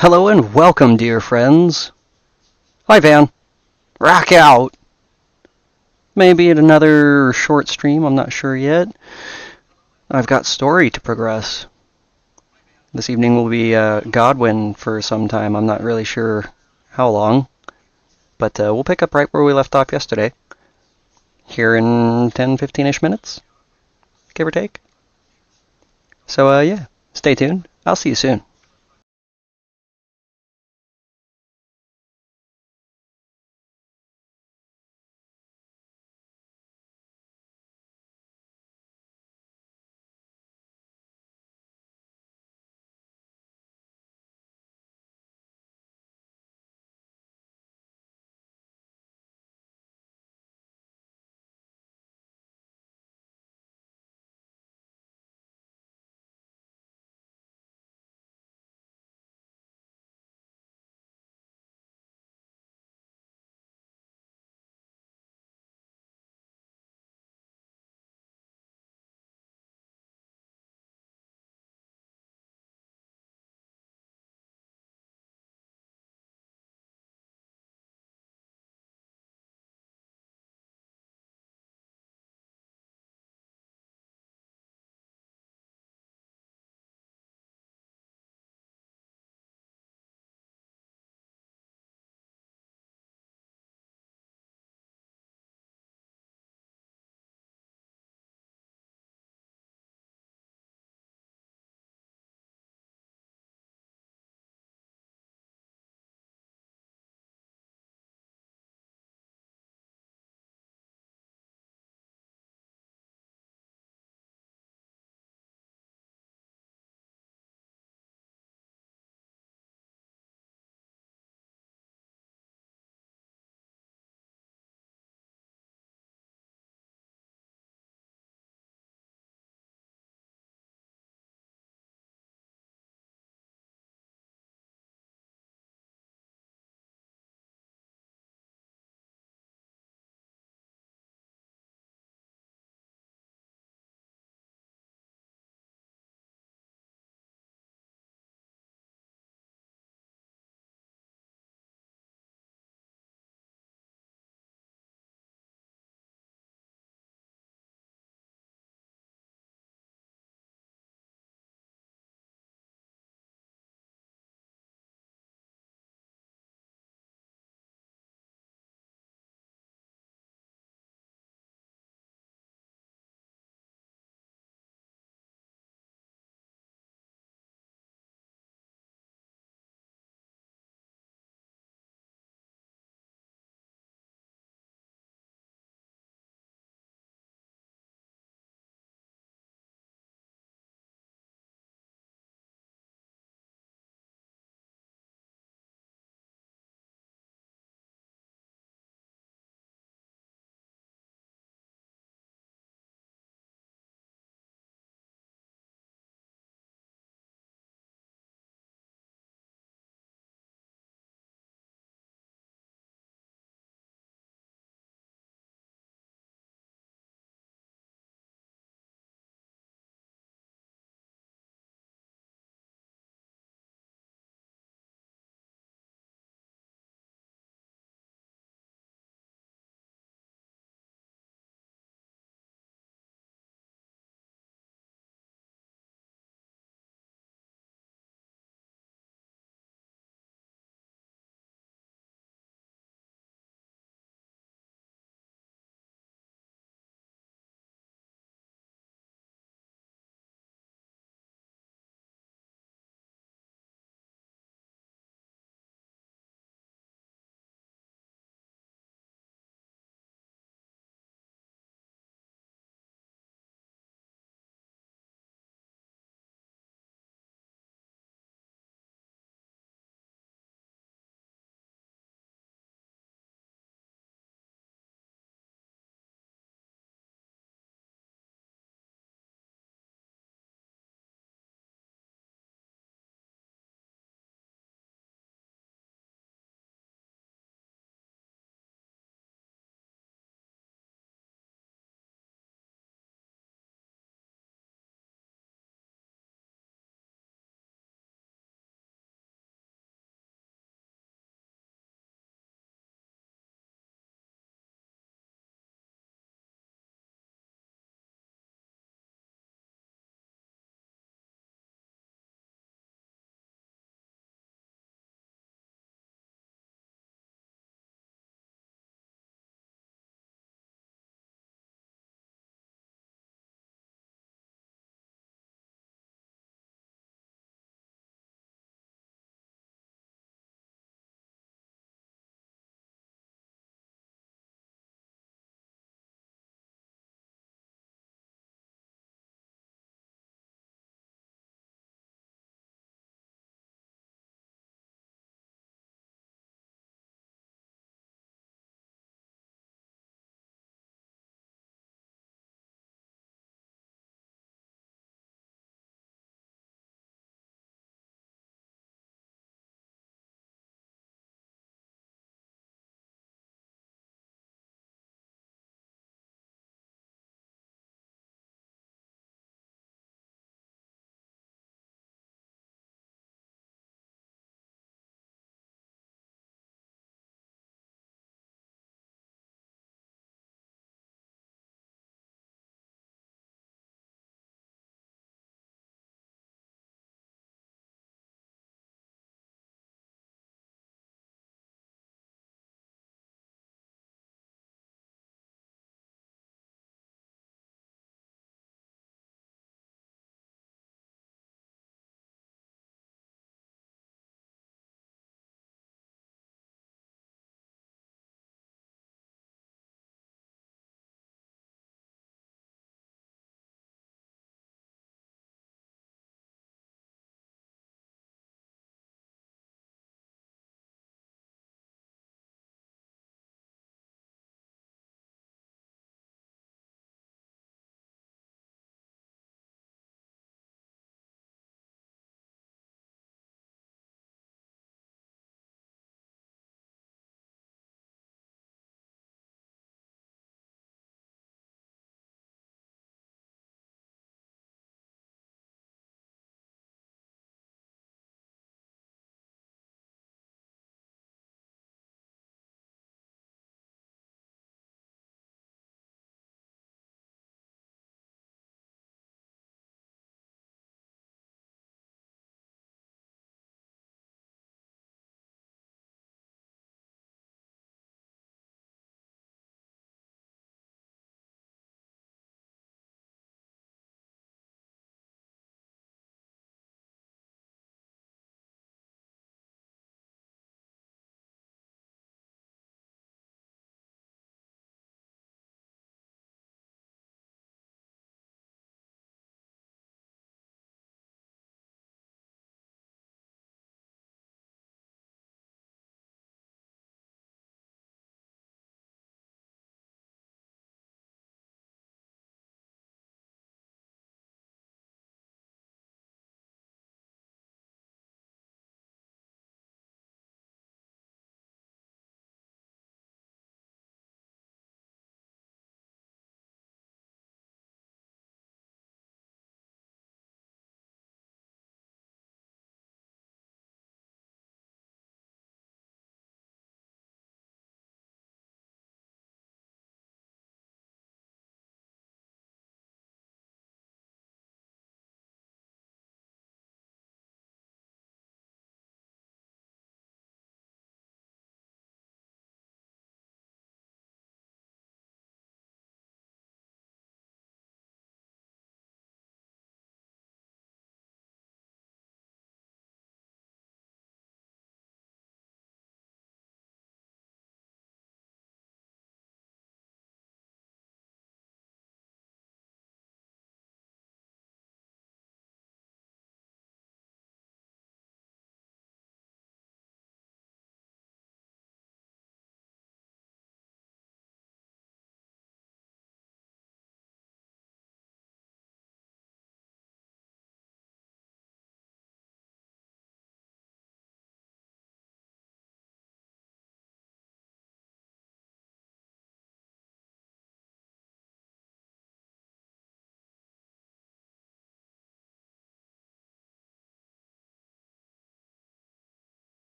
Hello and welcome, dear friends. Hi, Van. Rock out. Maybe at another short stream, I'm not sure yet. I've got story to progress. This evening will be Godwin for some time. I'm not really sure how long, but we'll pick up right where we left off yesterday. Here in 10, 15-ish minutes, give or take. So, yeah, stay tuned. I'll see you soon.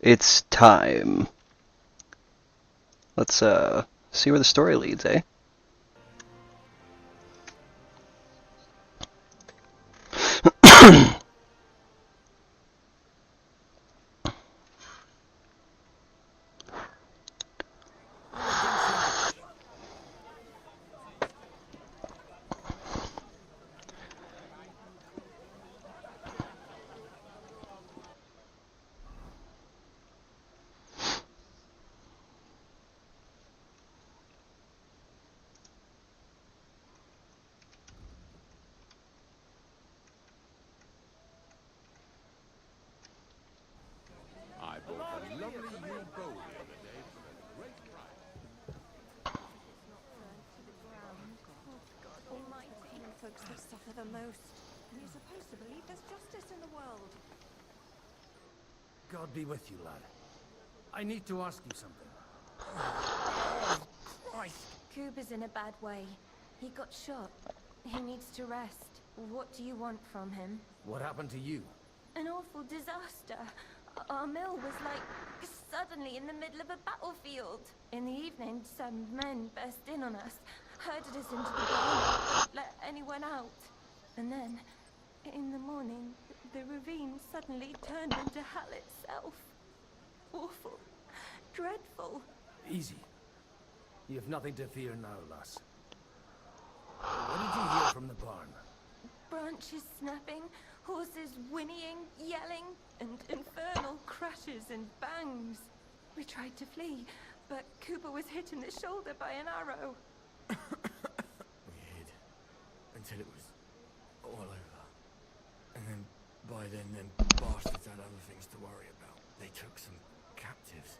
It's time. Let's see where the story leads, eh? I bought a lovely new bow the other day for a great price. God almighty. You folks that suffer the most. And you're supposed to believe there's justice in the world. God be with you, lad. I need to ask you something. Christ! Kuba's in a bad way. He got shot. He needs to rest. What do you want from him? What happened to you? An awful disaster. Our mill was like suddenly in the middle of a battlefield. In the evening, some men burst in on us, herded us into the barn, wouldn't let anyone out. And then, in the morning, the ravine suddenly turned into hell itself. Awful. Dreadful. Easy. You have nothing to fear now, lass. What did you hear from the barn? Branches snapping, horses whinnying, yelling, and infernal crashes and bangs. We tried to flee, but Cooper was hit in the shoulder by an arrow. We hid until it was all over. And then, by then, them bastards had other things to worry about. They took some captives.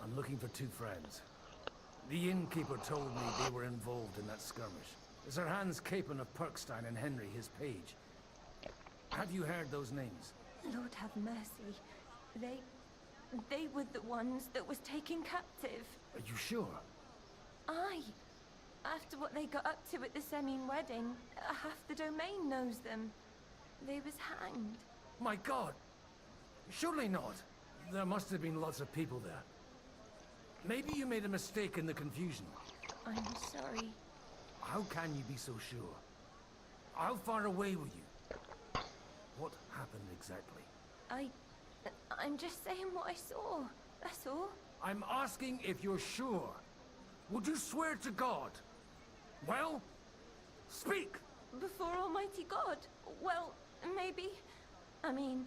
I'm looking for two friends. The innkeeper told me they were involved in that skirmish. Sir Hans Capon of Perkstein and Henry, his page. Have you heard those names? Lord have mercy. They were the ones that was taken captive. Are you sure? Aye. After what they got up to at the Semine wedding, half the domain knows them. They was hanged. My God! Surely not. There must have been lots of people there. Maybe you made a mistake in the confusion. I'm sorry. How can you be so sure? How far away were you? What happened exactly? I'm just saying what I saw. That's all. I'm asking if you're sure. Would you swear to God? Well, speak! Before Almighty God? Well, maybe. I mean,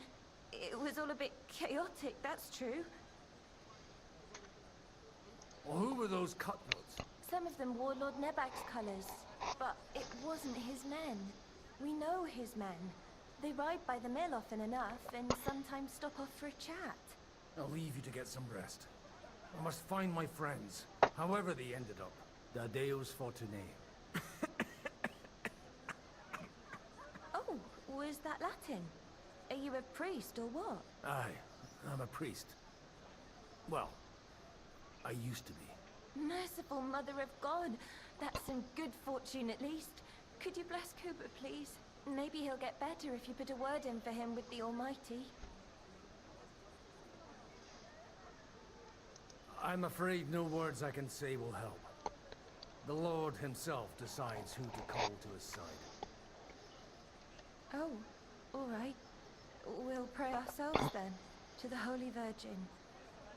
it was all a bit chaotic, that's true. Well, who were those cutthroats? Some of them wore Lord Nebak's colours, but it wasn't his men. We know his men. They ride by the mill often enough, and sometimes stop off for a chat. I'll leave you to get some rest. I must find my friends, however they ended up. Da Deus Fortunae. Oh, was that Latin? Are you a priest or what? Aye, I'm a priest. Well, I used to be. Merciful Mother of God. That's some good fortune at least. Could you bless Cooper, please? Maybe he'll get better if you put a word in for him with the Almighty. I'm afraid no words I can say will help. The Lord himself decides who to call to his side. Oh, all right. We'll pray ourselves then, to the Holy Virgin.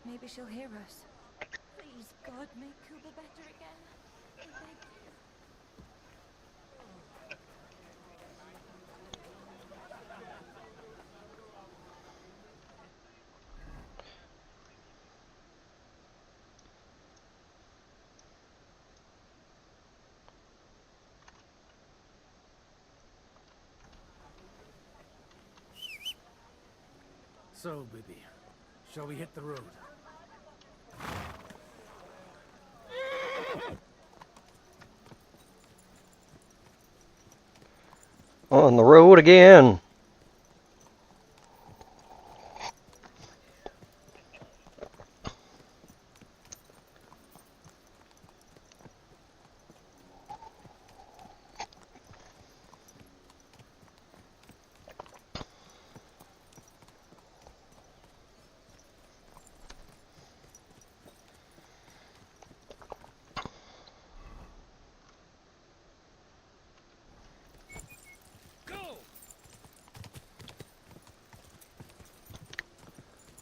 Maybe she'll hear us. Please, God, make Cooper better again. I beg you. So, baby, shall we hit the road? On the road again.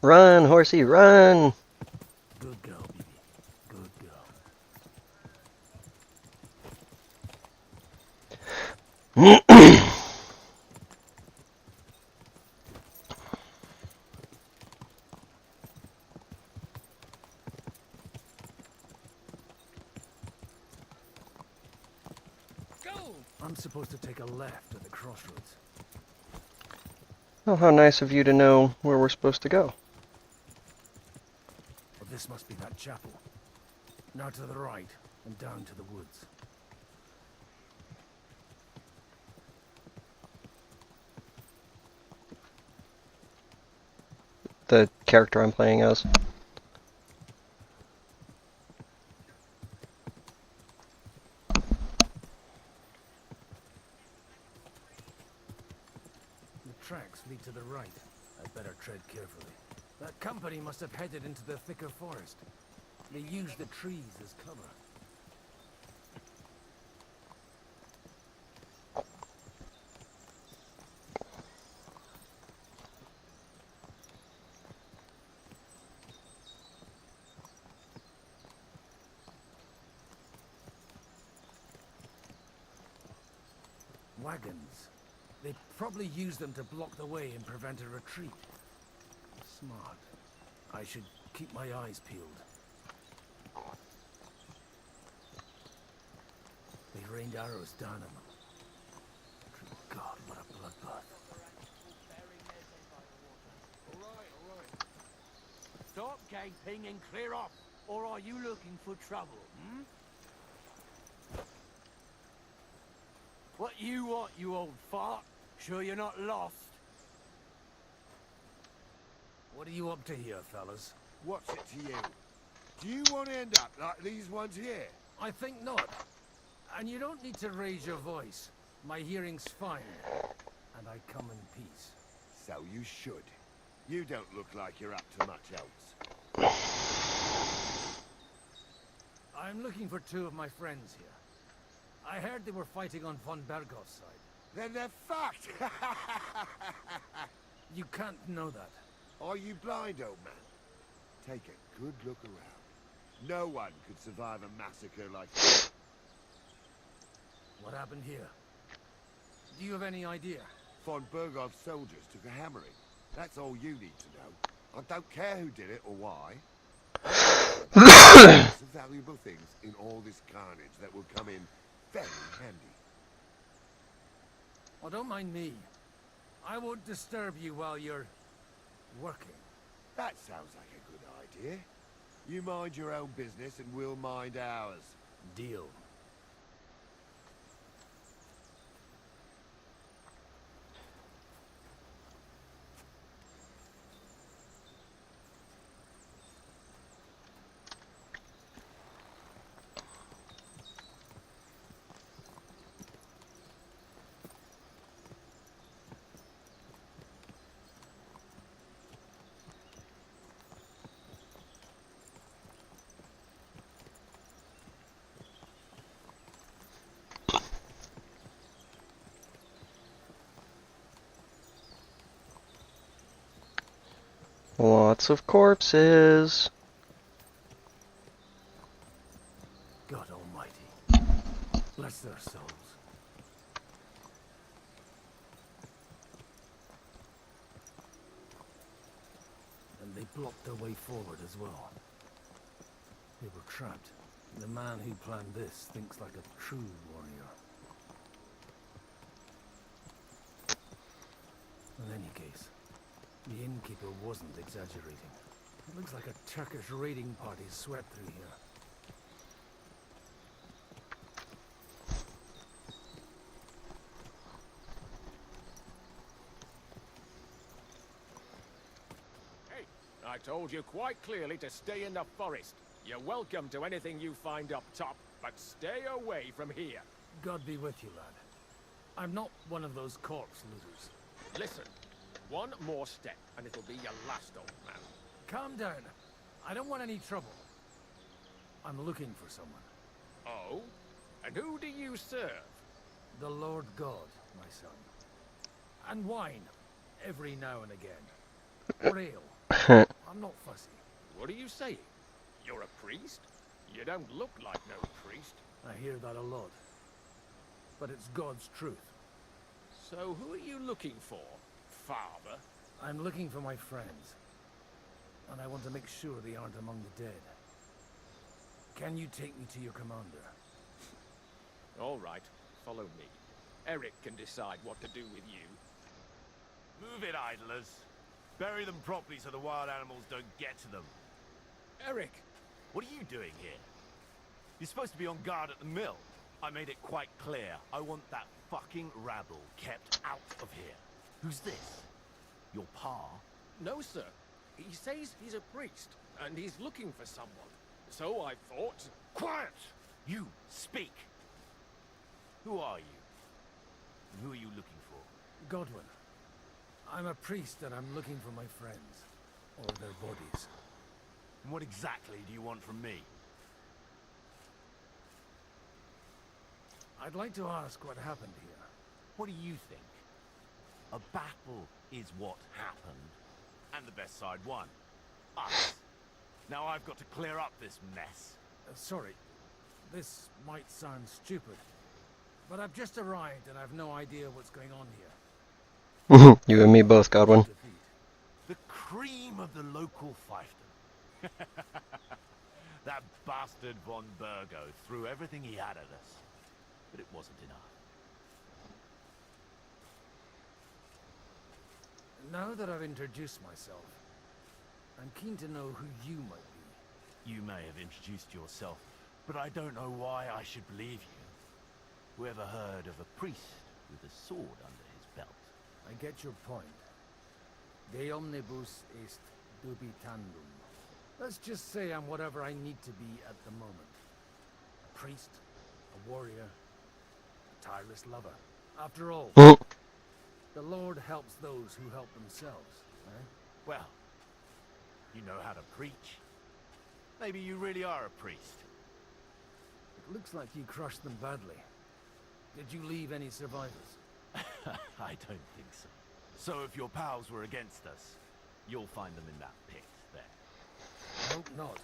Run, horsey, run! Good girl, baby. Good girl. Go! I'm supposed to take a left at the crossroads. Oh, how nice of you to know where we're supposed to go. Well, this must be that chapel. Now to the right, and down to the woods. The character I'm playing as. The tracks lead to the right. I'd better tread carefully. That company must have headed into the thicker forest. They used the trees as cover. Wagons. They probably used them to block the way and prevent a retreat. Smart. I should keep my eyes peeled. They rained arrows down on them. Good God, what a bloodbath. Alright. Stop gaping and clear off, or are you looking for trouble, hmm? What you want, you old fart? Sure you're not lost? What are you up to here, fellas? What's it to you? Do you want to end up like these ones here? I think not. And you don't need to raise your voice. My hearing's fine. And I come in peace. So you should. You don't look like you're up to much else. I'm looking for two of my friends here. I heard they were fighting on von Bergov's side. Then they're fucked! You can't know that. Are you blind, old man? Take a good look around. No one could survive a massacre like that. What happened here? Do you have any idea? Von Bergov's soldiers took a hammering. That's all you need to know. I don't care who did it or why. Some valuable things in all this carnage that will come in very handy. Oh, don't mind me. I won't disturb you while you're working. That sounds like a good idea. You mind your own business and we'll mind ours. Deal. Lots of corpses. God almighty. Bless their souls. And they blocked their way forward as well. They were trapped. The man who planned this thinks like a true warrior. In any case, the innkeeper wasn't exaggerating. It looks like a Turkish raiding party swept through here. Hey, I told you quite clearly to stay in the forest. You're welcome to anything you find up top, but stay away from here. God be with you, lad. I'm not one of those corpse looters. Listen, one more step and it'll be your last, old man. Calm down. I don't want any trouble. I'm looking for someone. Oh? And who do you serve? The Lord God, my son. And wine, every now and again. Or ale. I'm not fussy. What are you saying? You're a priest? You don't look like no priest. I hear that a lot. But it's God's truth. So who are you looking for, Father? I'm looking for my friends. And I want to make sure they aren't among the dead. Can you take me to your commander? All right, follow me. Eric can decide what to do with you. Move it, idlers. Bury them properly so the wild animals don't get to them. Eric! What are you doing here? You're supposed to be on guard at the mill. I made it quite clear. I want that fucking rabble kept out of here. Who's this? Your pa? No, sir. He says he's a priest, and he's looking for someone. So I thought... Quiet! You, speak! Who are you? And who are you looking for? Godwin. I'm a priest and I'm looking for my friends. Or their bodies. And what exactly do you want from me? I'd like to ask what happened here. What do you think? A battle is what happened, and the best side won. Us. Now I've got to clear up this mess. Sorry. This might sound stupid. But I've just arrived and I've no idea what's going on here. You and me both, Godwin. Defeat. The cream of the local fiefdom. That bastard von Burgo threw everything he had at us. But it wasn't enough. Now that I've introduced myself, I'm keen to know who you might be. You may have introduced yourself, but I don't know why I should believe you. Whoever heard of a priest with a sword under his belt? I get your point. De omnibus est dubitandum. Let's just say I'm whatever I need to be at the moment. A priest, a warrior, a tireless lover. After all, the Lord helps those who help themselves, eh? Well, you know how to preach. Maybe you really are a priest. It looks like you crushed them badly. Did you leave any survivors? I don't think so. So if your pals were against us, you'll find them in that pit there. I hope not.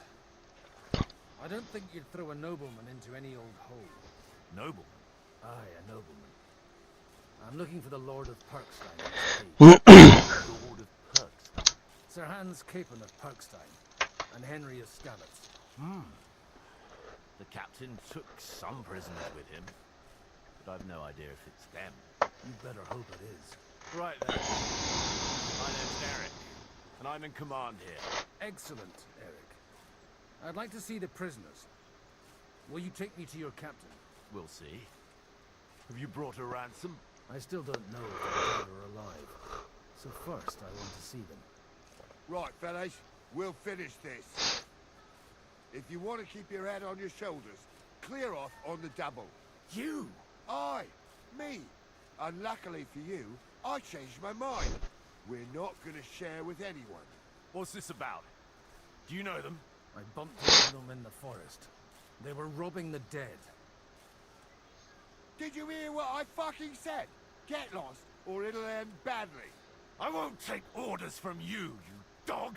I don't think you'd throw a nobleman into any old hole. Nobleman? Aye, a nobleman. I'm looking for the Lord of Perkstein in this cave. Lord of Perkstein. Sir Hans Capon of Perkstein, and Henry of Skalitz. The captain took some prisoners with him, but I've no idea if it's them. You better hope it is. Right then. My name's Eric, and I'm in command here. Excellent, Eric. I'd like to see the prisoners. Will you take me to your captain? We'll see. Have you brought a ransom? I still don't know if they're dead or alive. So first, I want to see them. Right, fellas, we'll finish this. If you want to keep your head on your shoulders, clear off on the double. You! Aye, me. Unluckily for you, I changed my mind. We're not going to share with anyone. What's this about? Do you know them? I bumped into them in the forest. They were robbing the dead. Did you hear what I fucking said? Get lost, or it'll end badly. I won't take orders from you, you dog!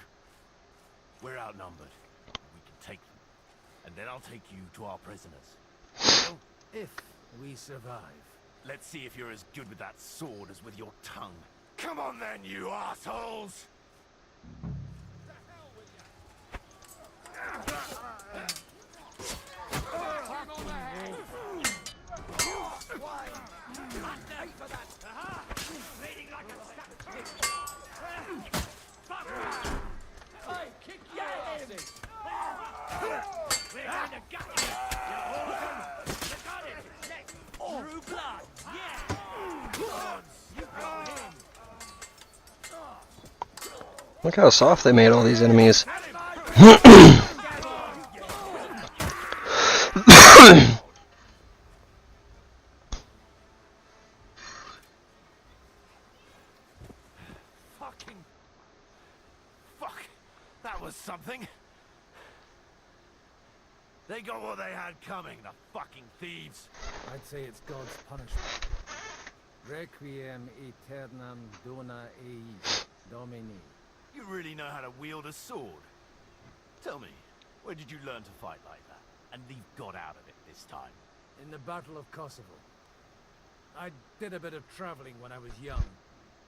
We're outnumbered. We can take them. And then I'll take you to our prisoners. Well, if we survive. Let's see if you're as good with that sword as with your tongue. Come on then, you assholes! Look how soft they made all these enemies. Fuck! That was something! They got what they had coming, the fucking thieves! I'd say it's God's punishment. Requiem aeternam dona eis Domini. You really know how to wield a sword. Tell me, where did you learn to fight like that? And leave God out of it this time? In the Battle of Kosovo. I did a bit of traveling when I was young,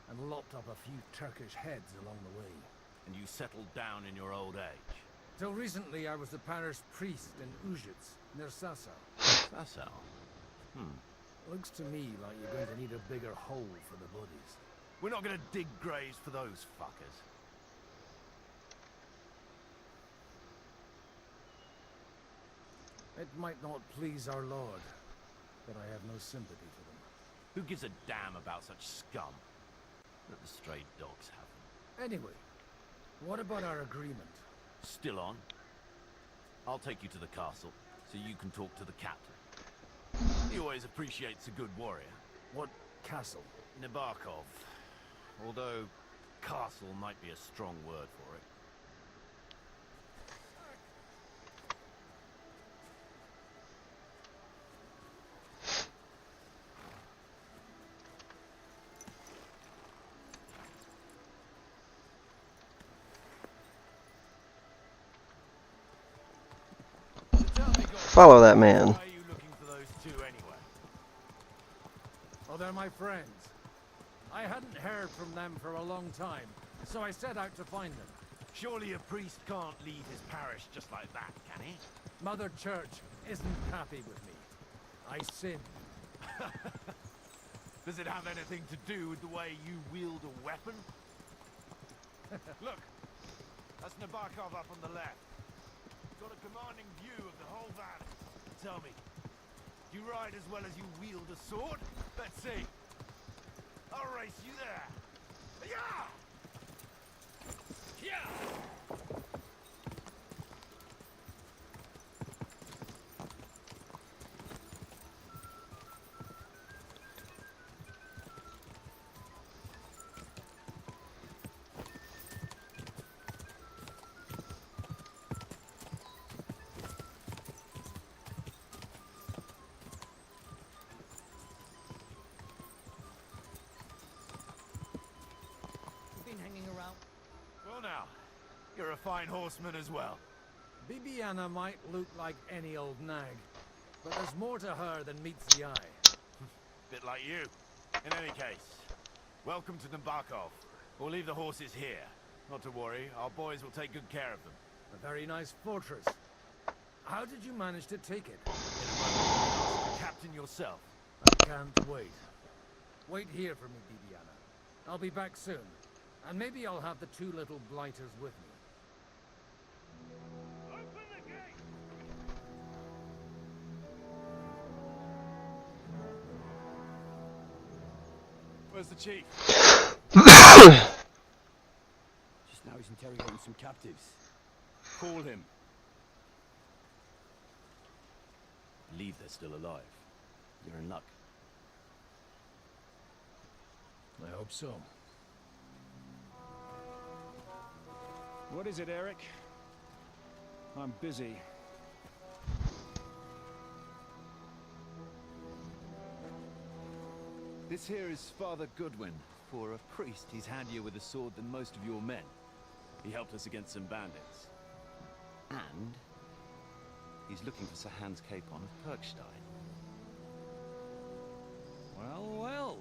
and lopped up a few Turkish heads along the way. And you settled down in your old age? Till recently, I was the parish priest in Ujits, near Sasau. Sasau? Looks to me like you're going to need a bigger hole for the bodies. We're not gonna dig graves for those fuckers. It might not please our Lord, but I have no sympathy for them. Who gives a damn about such scum? Let the stray dogs have them. Anyway, what about our agreement? Still on? I'll take you to the castle, so you can talk to the captain. He always appreciates a good warrior. What castle? Nabokov. Although, castle might be a strong word for it. Follow that man. Why are you looking for those two anyway? Oh, they're my friends. I hadn't heard from them for a long time, so I set out to find them. Surely a priest can't leave his parish just like that, can he? Mother Church isn't happy with me. I sinned. Does it have anything to do with the way you wield a weapon? Look, that's Nabokov up on the left. Got a commanding view of the whole valley. Tell me, do you ride as well as you wield a sword? Let's see. I'll race you there. Yeah! Yeah! Well now, you're a fine horseman as well. Bibiana might look like any old nag, but there's more to her than meets the eye. Bit like you. In any case, welcome to Nabokov. We'll leave the horses here. Not to worry, our boys will take good care of them. A very nice fortress. How did you manage to take it? Ask the captain yourself. I can't wait. Wait here for me, Bibiana. I'll be back soon. And maybe I'll have the two little blighters with me. Open the gate! Where's the chief? Just now he's interrogating some captives. Call him. Believe they're still alive. You're in luck. I hope so. What is it, Eric? I'm busy. This here is Father Goodwin. For a priest, he's handier with a sword than most of your men. He helped us against some bandits. And he's looking for Sir Hans Capon of Perkstein. Well, well.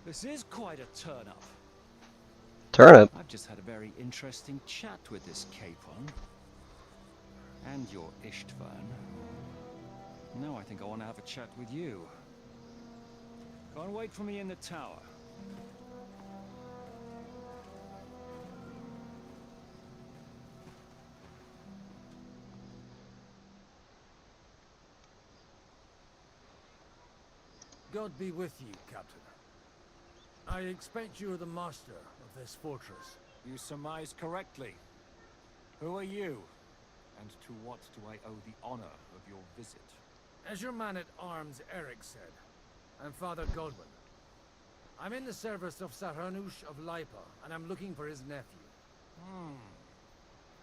This is quite a turn-up. Turnip. I've just had a very interesting chat with this Capon. And your Ishtvan. Now I think I want to have a chat with you. Go and wait for me in the tower. God be with you, Captain. I expect you're the master of this fortress. You surmise correctly. Who are you? And to what do I owe the honor of your visit? As your man-at-arms Eric said, I'm Father Godwin. I'm in the service of Saranush of Lipa, and I'm looking for his nephew.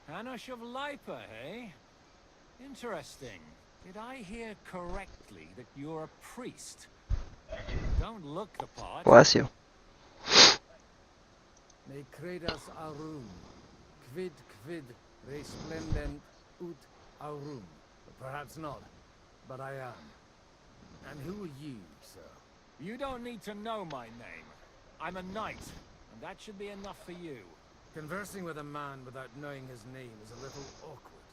Hanush of Lipa, eh? Interesting. Did I hear correctly that you're a priest? Don't look the part. Bless you. Ne credas aurum, quid resplendent ut aurum. Perhaps not, but I am. And who are you, sir? You don't need to know my name. I'm a knight, and that should be enough for you. Conversing with a man without knowing his name is a little awkward.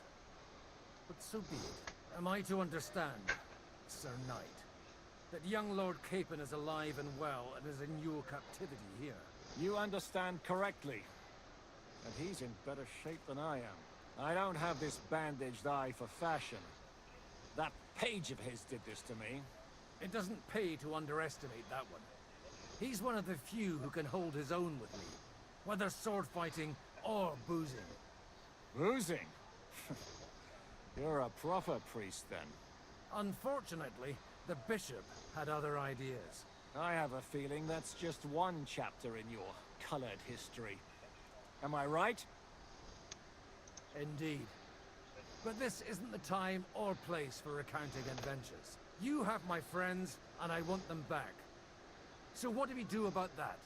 But so be it. Am I to understand, Sir Knight, that young Lord Choppin is alive and well and is in your captivity here? You understand correctly. And he's in better shape than I am. I don't have this bandaged eye for fashion. That page of his did this to me. It doesn't pay to underestimate that one. He's one of the few who can hold his own with me, whether sword fighting or boozing. Boozing? You're a proper priest, then. Unfortunately, the bishop had other ideas. I have a feeling that's just one chapter in your colored history. Am I right? Indeed. But this isn't the time or place for recounting adventures. You have my friends, and I want them back. So what do we do about that?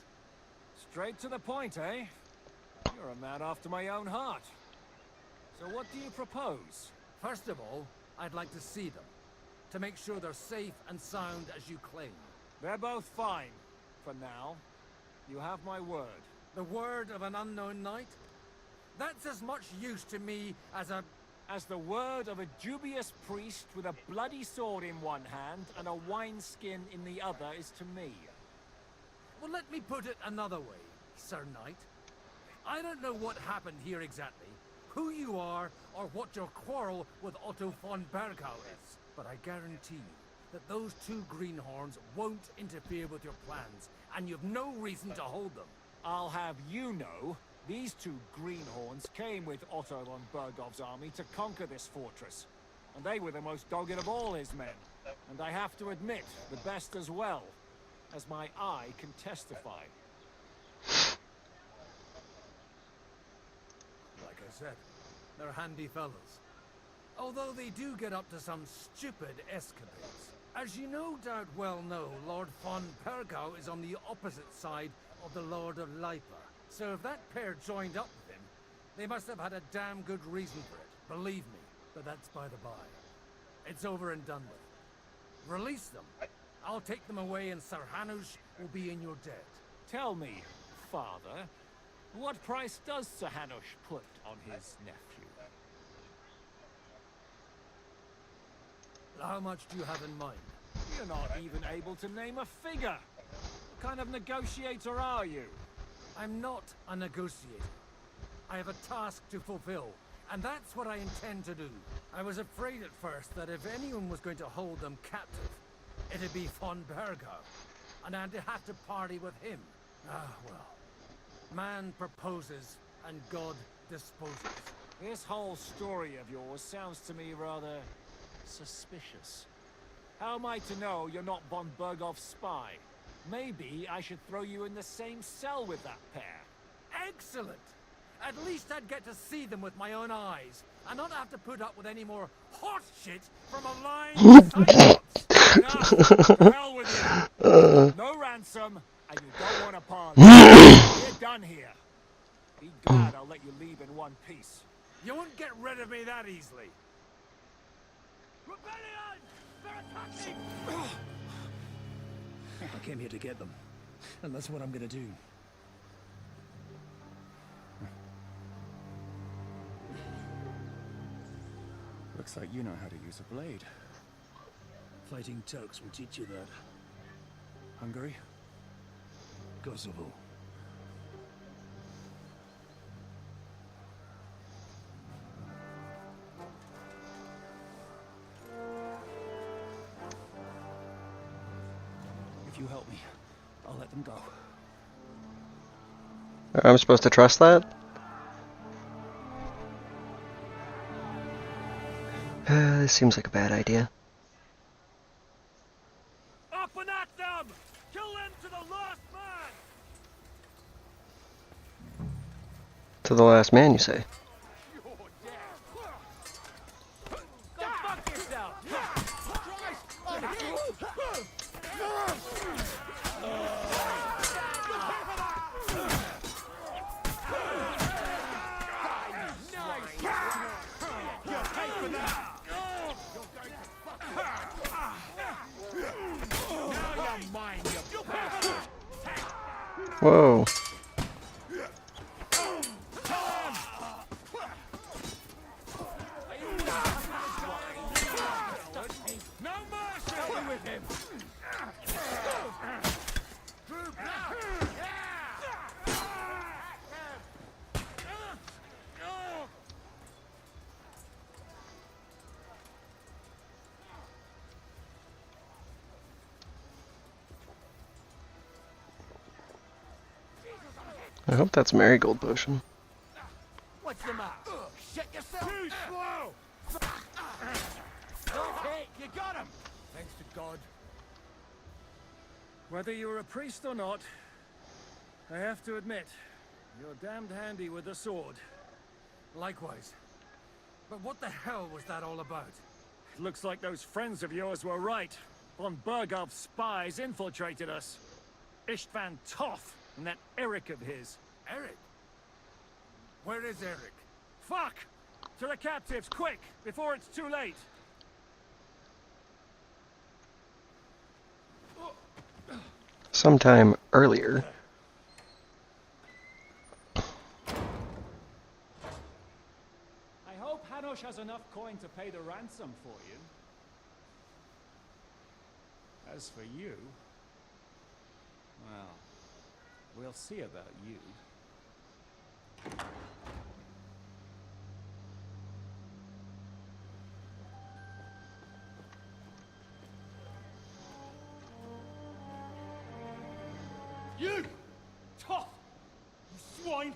Straight to the point, eh? You're a man after my own heart. So what do you propose? First of all, I'd like to see them, to make sure they're safe and sound as you claim. They're both fine, for now. You have my word. The word of an unknown knight? That's as much use to me as the word of a dubious priest with a bloody sword in one hand and a wineskin in the other is to me. Well, let me put it another way, Sir Knight. I don't know what happened here exactly, who you are, or what your quarrel with Otto von Bergau is. But I guarantee you that those two greenhorns won't interfere with your plans, and you've no reason to hold them. I'll have you know, these two greenhorns came with Otto von Bergau's army to conquer this fortress. And they were the most dogged of all his men. And I have to admit, the best as well, as my eye can testify. Like I said, they're handy fellows. Although they do get up to some stupid escapades. As you no doubt well know, Lord von Bergau is on the opposite side of the Lord of Lipa. So if that pair joined up with him, they must have had a damn good reason for it. Believe me, but that's by the by. It's over and done with. Release them. I'll take them away and Sir Hanush will be in your debt. Tell me, Father, what price does Sir Hanush put on his nephew? How much do you have in mind? You're not even able to name a figure. What kind of negotiator are you? I'm not a negotiator. I have a task to fulfill, and that's what I intend to do. I was afraid at first that if anyone was going to hold them captive, it'd be von Bergau, and I'd have to party with him. Ah, well. Man proposes, and God disposes. This whole story of yours sounds to me rather suspicious. How am I to know you're not von Bergau's spy? Maybe I should throw you in the same cell with that pair. Excellent! At least I'd get to see them with my own eyes, and not have to put up with any more horse shit from a lying cyclops. Enough! Hell with you! No ransom, and you don't want a parley. We're done here. Be glad I'll let you leave in one piece. You won't get rid of me that easily. Rebellion! They're attacking! I came here to get them, and that's what I'm gonna do. Looks like you know how to use a blade. Fighting Turks will teach you that. Hungary? Kosovo. If you help me, I'll let them go. I'm supposed to trust that? This seems like a bad idea. Up and at them! Kill them to the last man! To the last man, you say? Go fuck yourself! Whoa. No mercy with him. I hope that's Marigold Potion. What's the matter? Shut yourself! Too slow! Okay, you got him! Thanks to God. Whether you're a priest or not, I have to admit, you're damned handy with a sword. Likewise. But what the hell was that all about? It looks like those friends of yours were right. Von Bergov's spies infiltrated us. Istvan Toth and that Eric of his. Eric? Where is Eric? Fuck! To the captives, quick, before it's too late. Sometime earlier. I hope Hanush has enough coin to pay the ransom for you. As for you, well, we'll see about you. You! Tough! You swine!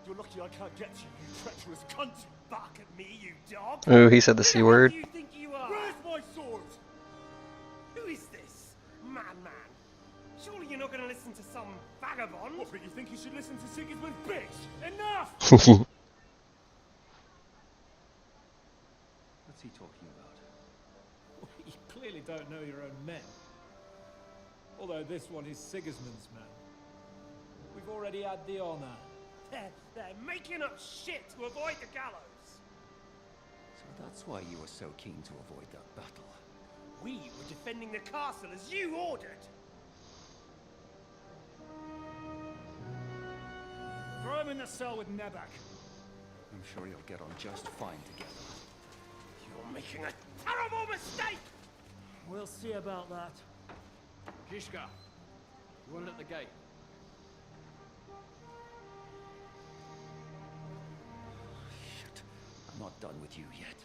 You're lucky I can't get you, you treacherous cunt! Back at me, you dog! Ooh, he said the C word. Who do you think you are? Where's my sword? Who is this? Madman! Surely you're not going to listen to some vagabond? What, but you think you should listen to Sigismund's bitch? Enough! What's he talking about? You clearly don't know your own men. Although this one is Sigismund's man. We've already had the honor. They're making up shit to avoid the gallows! So that's why you were so keen to avoid that battle. We were defending the castle as you ordered! Throw him in the cell with Nebak. I'm sure you'll get on just fine together. You're making a terrible mistake! We'll see about that. Kishka, run at the gate. Shit, I'm not done with you yet.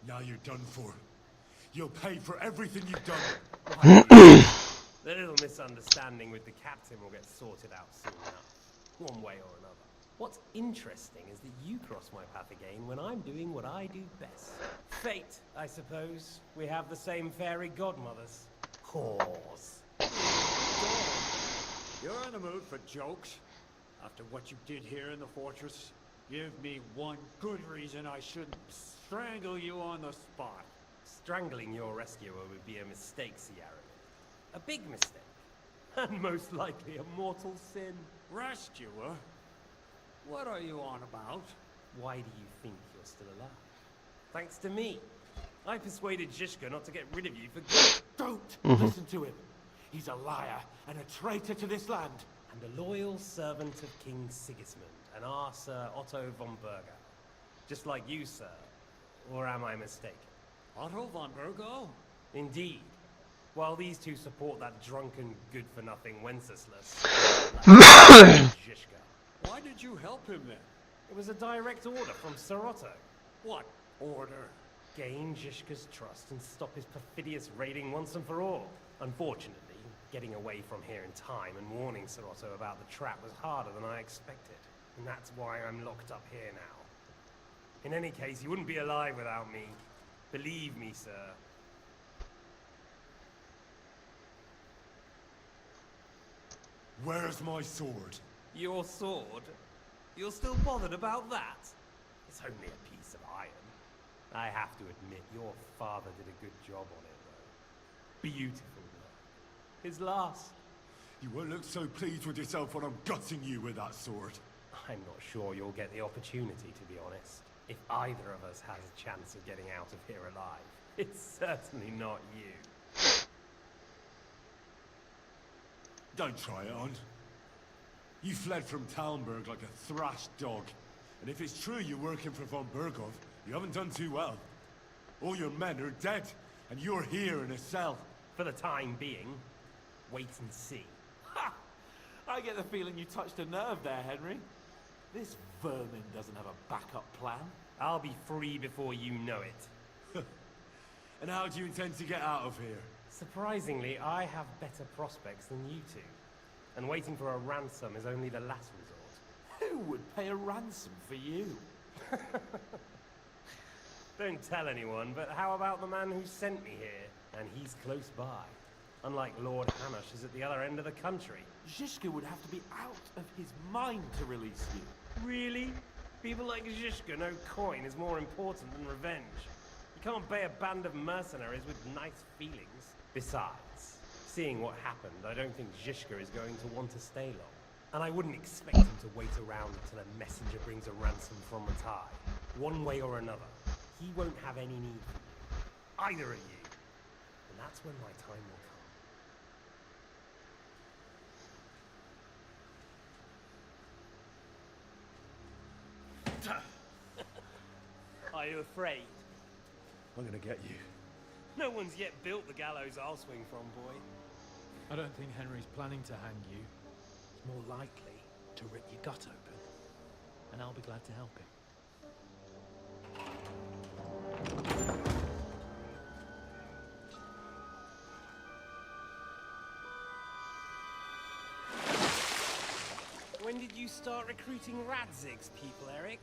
Now you're done for. You'll pay for everything you've done. The little misunderstanding with the captain will get sorted out soon enough, one way or another. What's interesting is that you cross my path again when I'm doing what I do best. Fate, I suppose. We have the same fairy godmothers. Course. You're in the mood for jokes? After what you did here in the fortress, give me one good reason I shouldn't strangle you on the spot. Strangling your rescuer would be a mistake, Sierra. A big mistake. And most likely a mortal sin. Rescuer? What are you on about? Why do you think you're still alive? Thanks to me. I persuaded Zhishka not to get rid of you for good. Don't listen to him. He's a liar and a traitor to this land. And a loyal servant of King Sigismund and our Sir Otto von Berger. Just like you, sir. Or am I mistaken? Otto von Bergo? Indeed. While these two support that drunken, good-for-nothing Wenceslas. Zhishka. Why did you help him then? It was a direct order from Sir Otto. What order? Gain Zhishka's trust and stop his perfidious raiding once and for all. Unfortunately, getting away from here in time and warning Sir Otto about the trap was harder than I expected. And that's why I'm locked up here now. In any case, you wouldn't be alive without me. Believe me, sir. Where's my sword? Your sword? You're still bothered about that? It's only a piece of iron. I have to admit, your father did a good job on it, though. Beautiful work. His last. You won't look so pleased with yourself when I'm gutting you with that sword. I'm not sure you'll get the opportunity, to be honest. If either of us has a chance of getting out of here alive, it's certainly not you. Don't try it on. You fled from Talmberg like a thrashed dog. And if it's true you're working for von Bergov, you haven't done too well. All your men are dead, and you're here in a cell. For the time being, wait and see. Ha! I get the feeling you touched a nerve there, Henry. This vermin doesn't have a backup plan. I'll be free before you know it. And how do you intend to get out of here? Surprisingly, I have better prospects than you two. And waiting for a ransom is only the last resort. Who would pay a ransom for you? Don't tell anyone, but how about the man who sent me here? And he's close by. Unlike Lord Hamish is at the other end of the country. Zhishka would have to be out of his mind to release you. Really? People like Zhishka know coin is more important than revenge. You can't pay a band of mercenaries with nice feelings. Besides, seeing what happened, I don't think Zhishka is going to want to stay long. And I wouldn't expect him to wait around until a messenger brings a ransom from Ratai. One way or another, he won't have any need for you. Either of you. And that's when my time will come. Are you afraid? I'm gonna get you. No one's yet built the gallows I'll swing from, boy. I don't think Henry's planning to hang you. He's more likely to rip your gut open. And I'll be glad to help him. When did you start recruiting Radzig's people, Eric?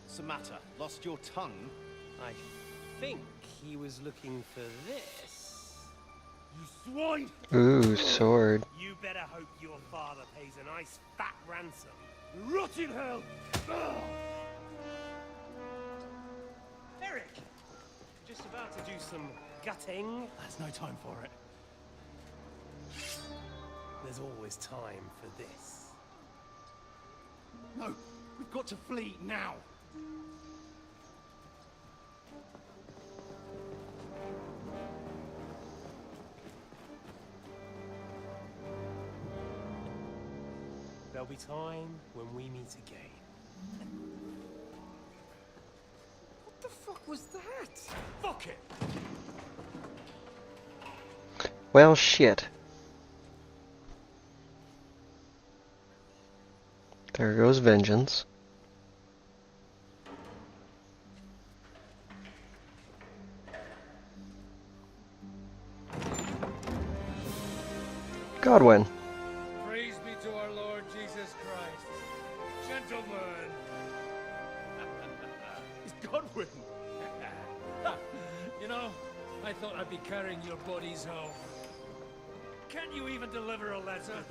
What's the matter? Lost your tongue? I think he was looking for this. You swine! Ooh, sword. You better hope your father pays a nice fat ransom. Rot in hell! Eric! Just about to do some gutting. There's no time for it. There's always time for this. No, we've got to flee now. There'll be time when we meet again. What the fuck was that? Fuck it! Well, shit. There goes vengeance. Godwin. Praise be to our Lord Jesus Christ. Gentlemen. It's Godwin! You know, I thought I'd be carrying your bodies home. Can you even deliver a letter?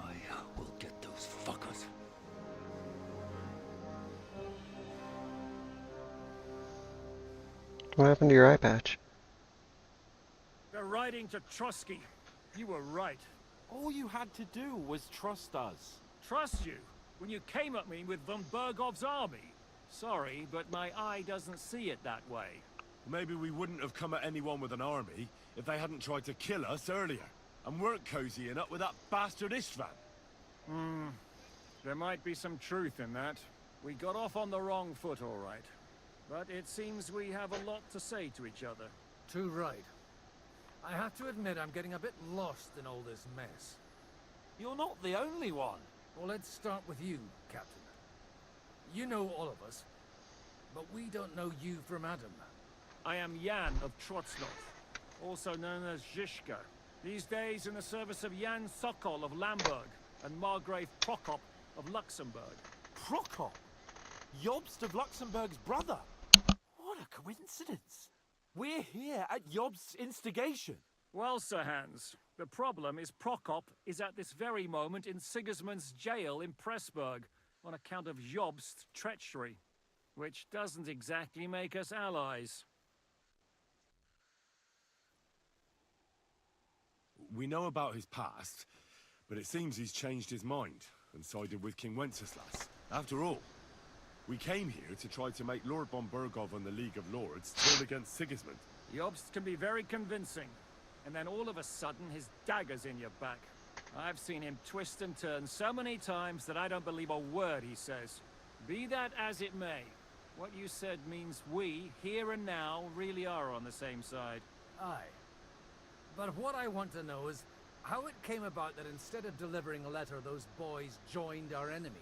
I will get those fuckers. What happened to your eye patch? They're riding to Trusky. You were right. All you had to do was trust us. Trust you? When you came at me with von Bergov's army? Sorry, but my eye doesn't see it that way. Maybe we wouldn't have come at anyone with an army if they hadn't tried to kill us earlier. And weren't cozying up with that bastard Istvan. There might be some truth in that. We got off on the wrong foot, all right. But it seems we have a lot to say to each other. Too right. I have to admit I'm getting a bit lost in all this mess. You're not the only one. Well, let's start with you, Captain. You know all of us, but we don't know you from Adam. I am Jan of Trotsnov, also known as Zhishka. These days in the service of Jan Sokol of Lamberg and Margrave Prokop of Luxembourg. Prokop? Jobst of Luxembourg's brother? What a coincidence. We're here at Job's instigation. Well, Sir Hans, the problem is Prokop is at this very moment in Sigismund's jail in Pressburg on account of Job's treachery, which doesn't exactly make us allies. We know about his past, but it seems he's changed his mind and sided with King Wenceslas. After all, we came here to try to make Lord von Bergov and the League of Lords turn against Sigismund. Jobst can be very convincing, and then all of a sudden his dagger's in your back. I've seen him twist and turn so many times that I don't believe a word he says. Be that as it may, what you said means we, here and now, really are on the same side. Aye. But what I want to know is how it came about that instead of delivering a letter, those boys joined our enemy.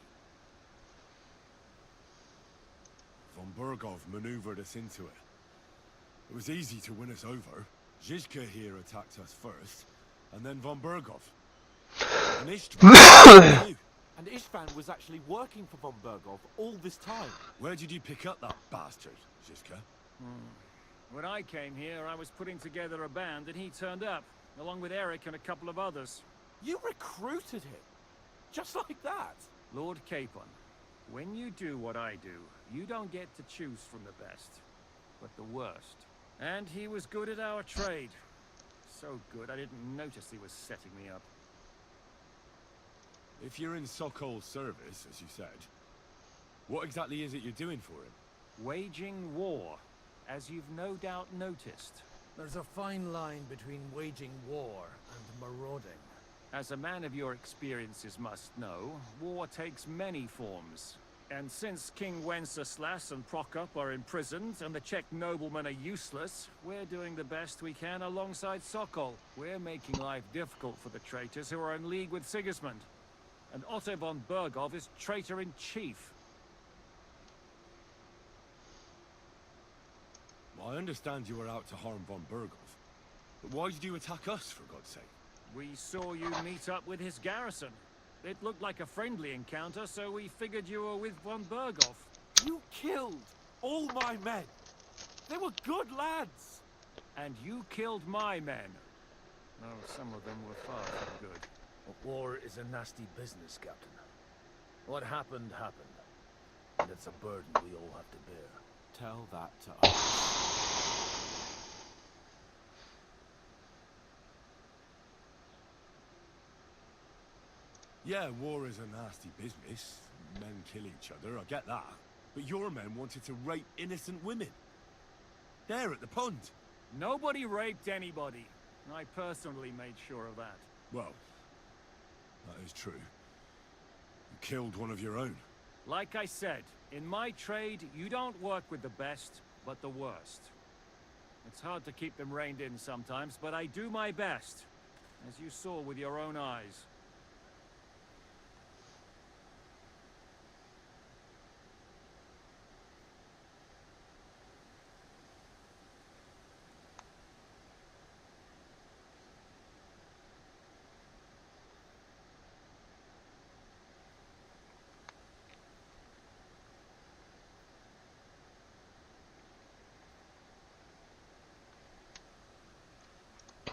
Von Bergov maneuvered us into it. It was easy to win us over. Zizka here attacked us first, and then von Bergov. And Istvan too. And Istvan was actually working for von Bergov all this time. Where did you pick up that bastard, Zizka? When I came here, I was putting together a band and he turned up, along with Eric and a couple of others. You recruited him? Just like that? Lord Capon, when you do what I do, you don't get to choose from the best, but the worst. And he was good at our trade. So good, I didn't notice he was setting me up. If you're in Sokol's service, as you said, what exactly is it you're doing for him? Waging war, as you've no doubt noticed. There's a fine line between waging war and marauding. As a man of your experiences must know, war takes many forms. And since King Wenceslas and Prokop are imprisoned and the Czech noblemen are useless, we're doing the best we can alongside Sokol. We're making life difficult for the traitors who are in league with Sigismund. And Otto von Bergov is traitor-in-chief. I understand you were out to harm von Bergov, but why did you attack us, for God's sake? We saw you meet up with his garrison. It looked like a friendly encounter, so we figured you were with von Bergov. You killed all my men. They were good lads. And you killed my men. Oh, some of them were far from good. War is a nasty business, Captain. What happened, happened. And it's a burden we all have to bear. Tell that to us. Yeah, war is a nasty business. Men kill each other, I get that. But your men wanted to rape innocent women. There at the pond. Nobody raped anybody. I personally made sure of that. Well, that is true. You killed one of your own. Like I said, in my trade, you don't work with the best, but the worst. It's hard to keep them reined in sometimes, but I do my best, as you saw with your own eyes.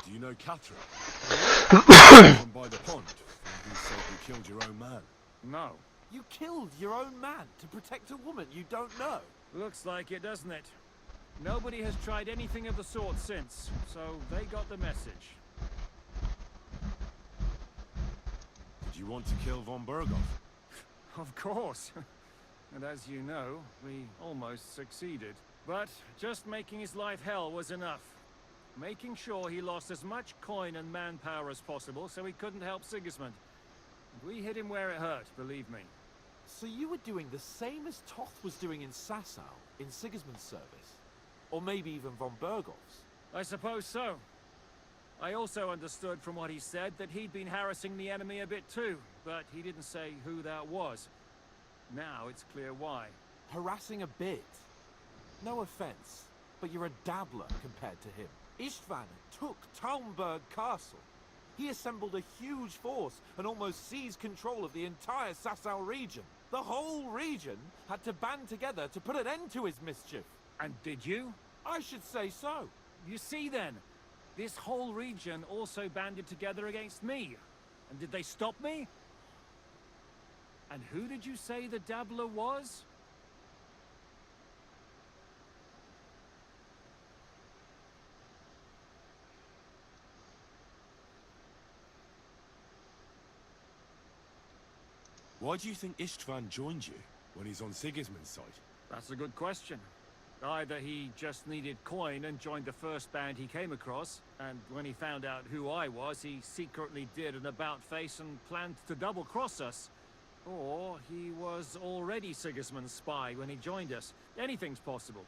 Do you know Catherine? From by the pond, who said you killed your own man. No. You killed your own man to protect a woman you don't know. Looks like it, doesn't it? Nobody has tried anything of the sort since, so they got the message. Did you want to kill von Bergov? Of course. And as you know, we almost succeeded. But just making his life hell was enough. Making sure he lost as much coin and manpower as possible so he couldn't help Sigismund. And we hit him where it hurt, believe me. So you were doing the same as Toth was doing in Sasau, in Sigismund's service? Or maybe even von Bergov's? I suppose so. I also understood from what he said that he'd been harassing the enemy a bit too, but he didn't say who that was. Now it's clear why. Harassing a bit? No offense, but you're a dabbler compared to him. Istvan took Talmberg Castle. He assembled a huge force and almost seized control of the entire Sasau region. The whole region had to band together to put an end to his mischief. And did you? I should say so. You see then, this whole region also banded together against me. And did they stop me? And who did you say the dabbler was? Why do you think Istvan joined you when he's on Sigismund's side? That's a good question. Either he just needed coin and joined the first band he came across, and when he found out who I was, he secretly did an about-face and planned to double-cross us. Or he was already Sigismund's spy when he joined us. Anything's possible.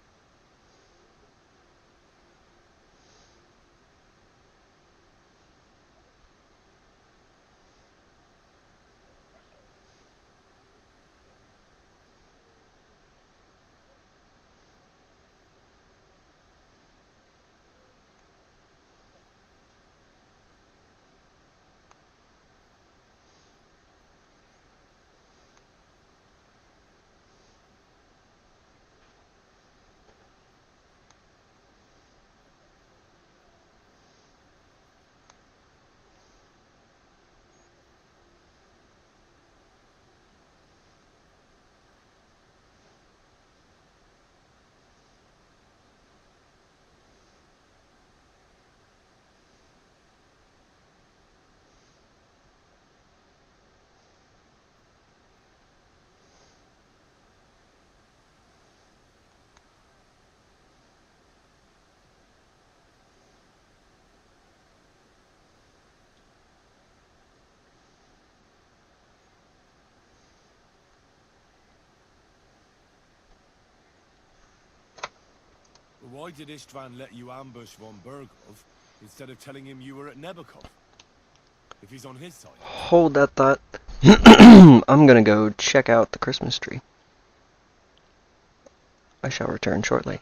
Why did Istvan let you ambush von Bergov instead of telling him you were at Nebakov? If he's on his side. Hold that thought. I'm gonna go check out the Christmas tree. I shall return shortly.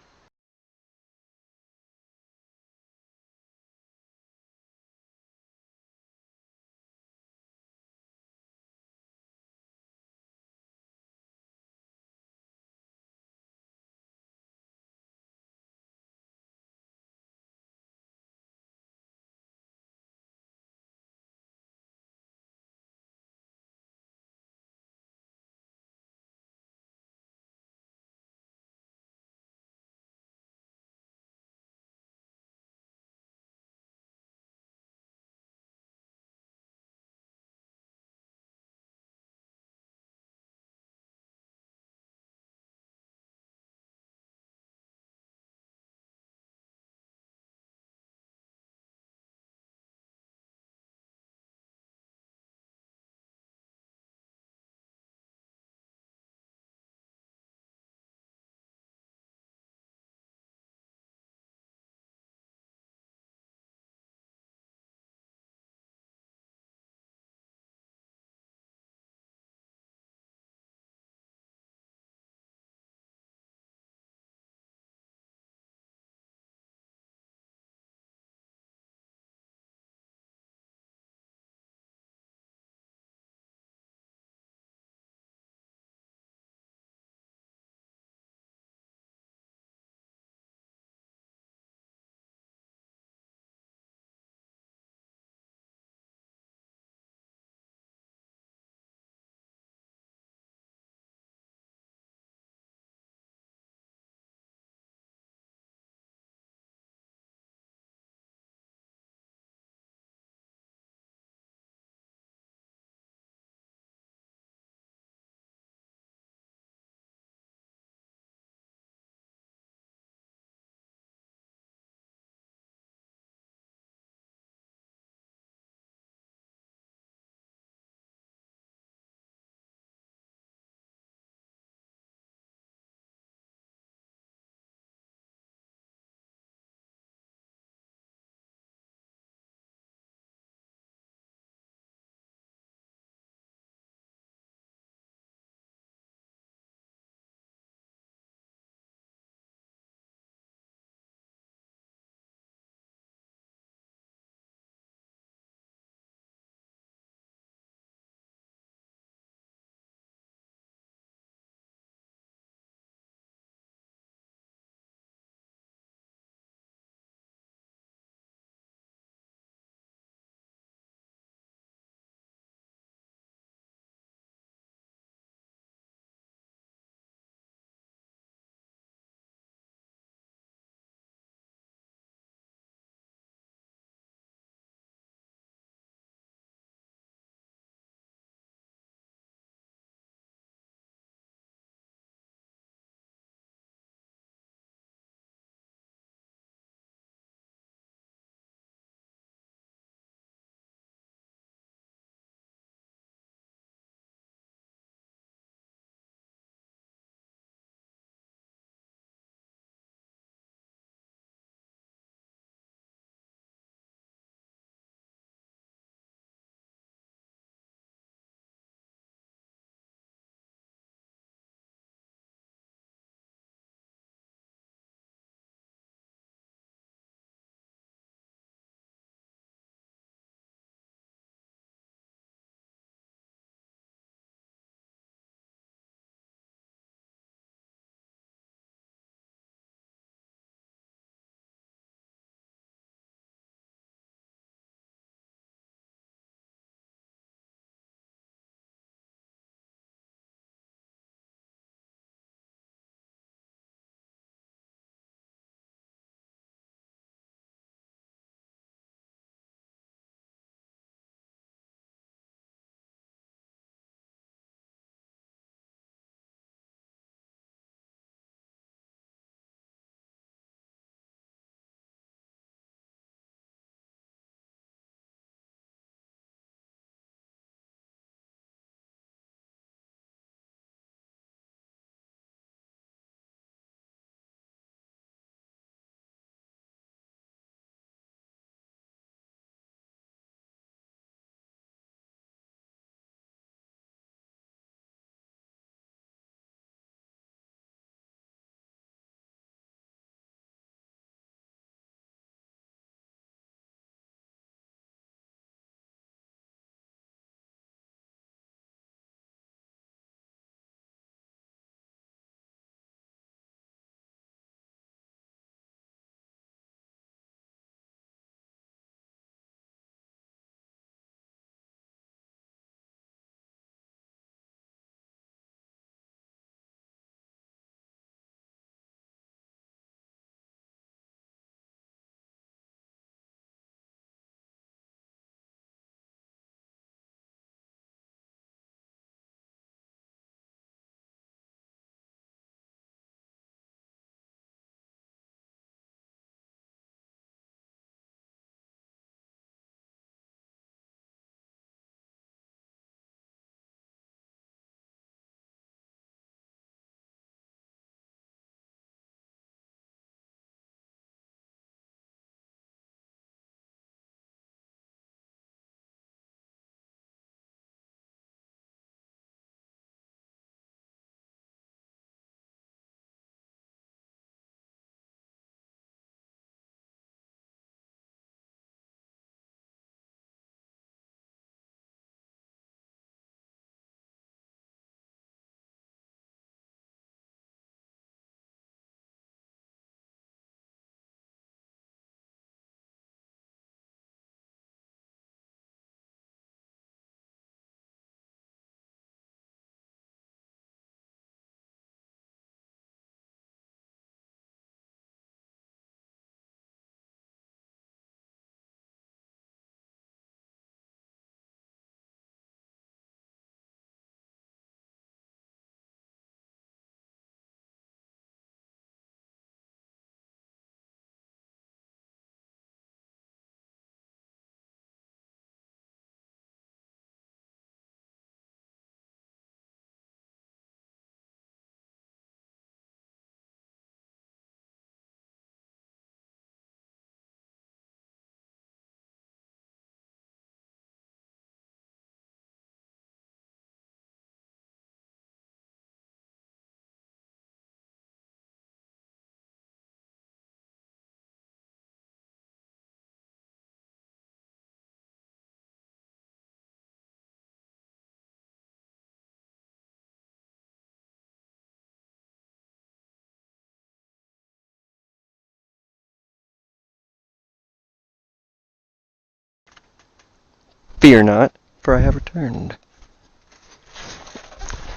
Fear not, for I have returned.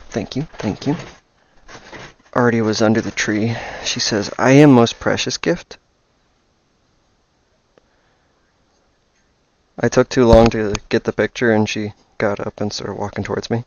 Thank you, thank you. Artie was under the tree. She says, I am most precious gift. I took too long to get the picture, and she got up and started walking towards me.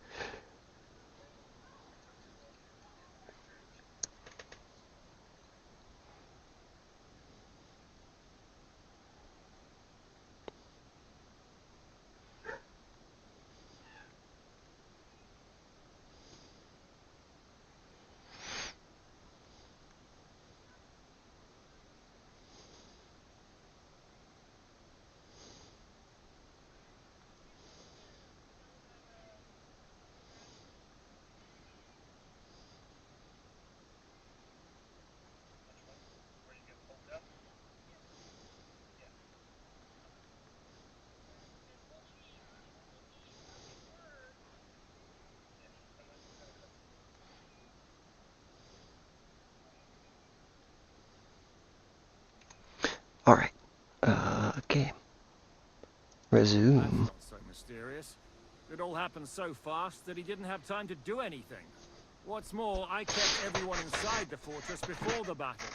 Alright. Okay. Resume. That's not so mysterious. It all happened so fast that he didn't have time to do anything. What's more, I kept everyone inside the fortress before the battle.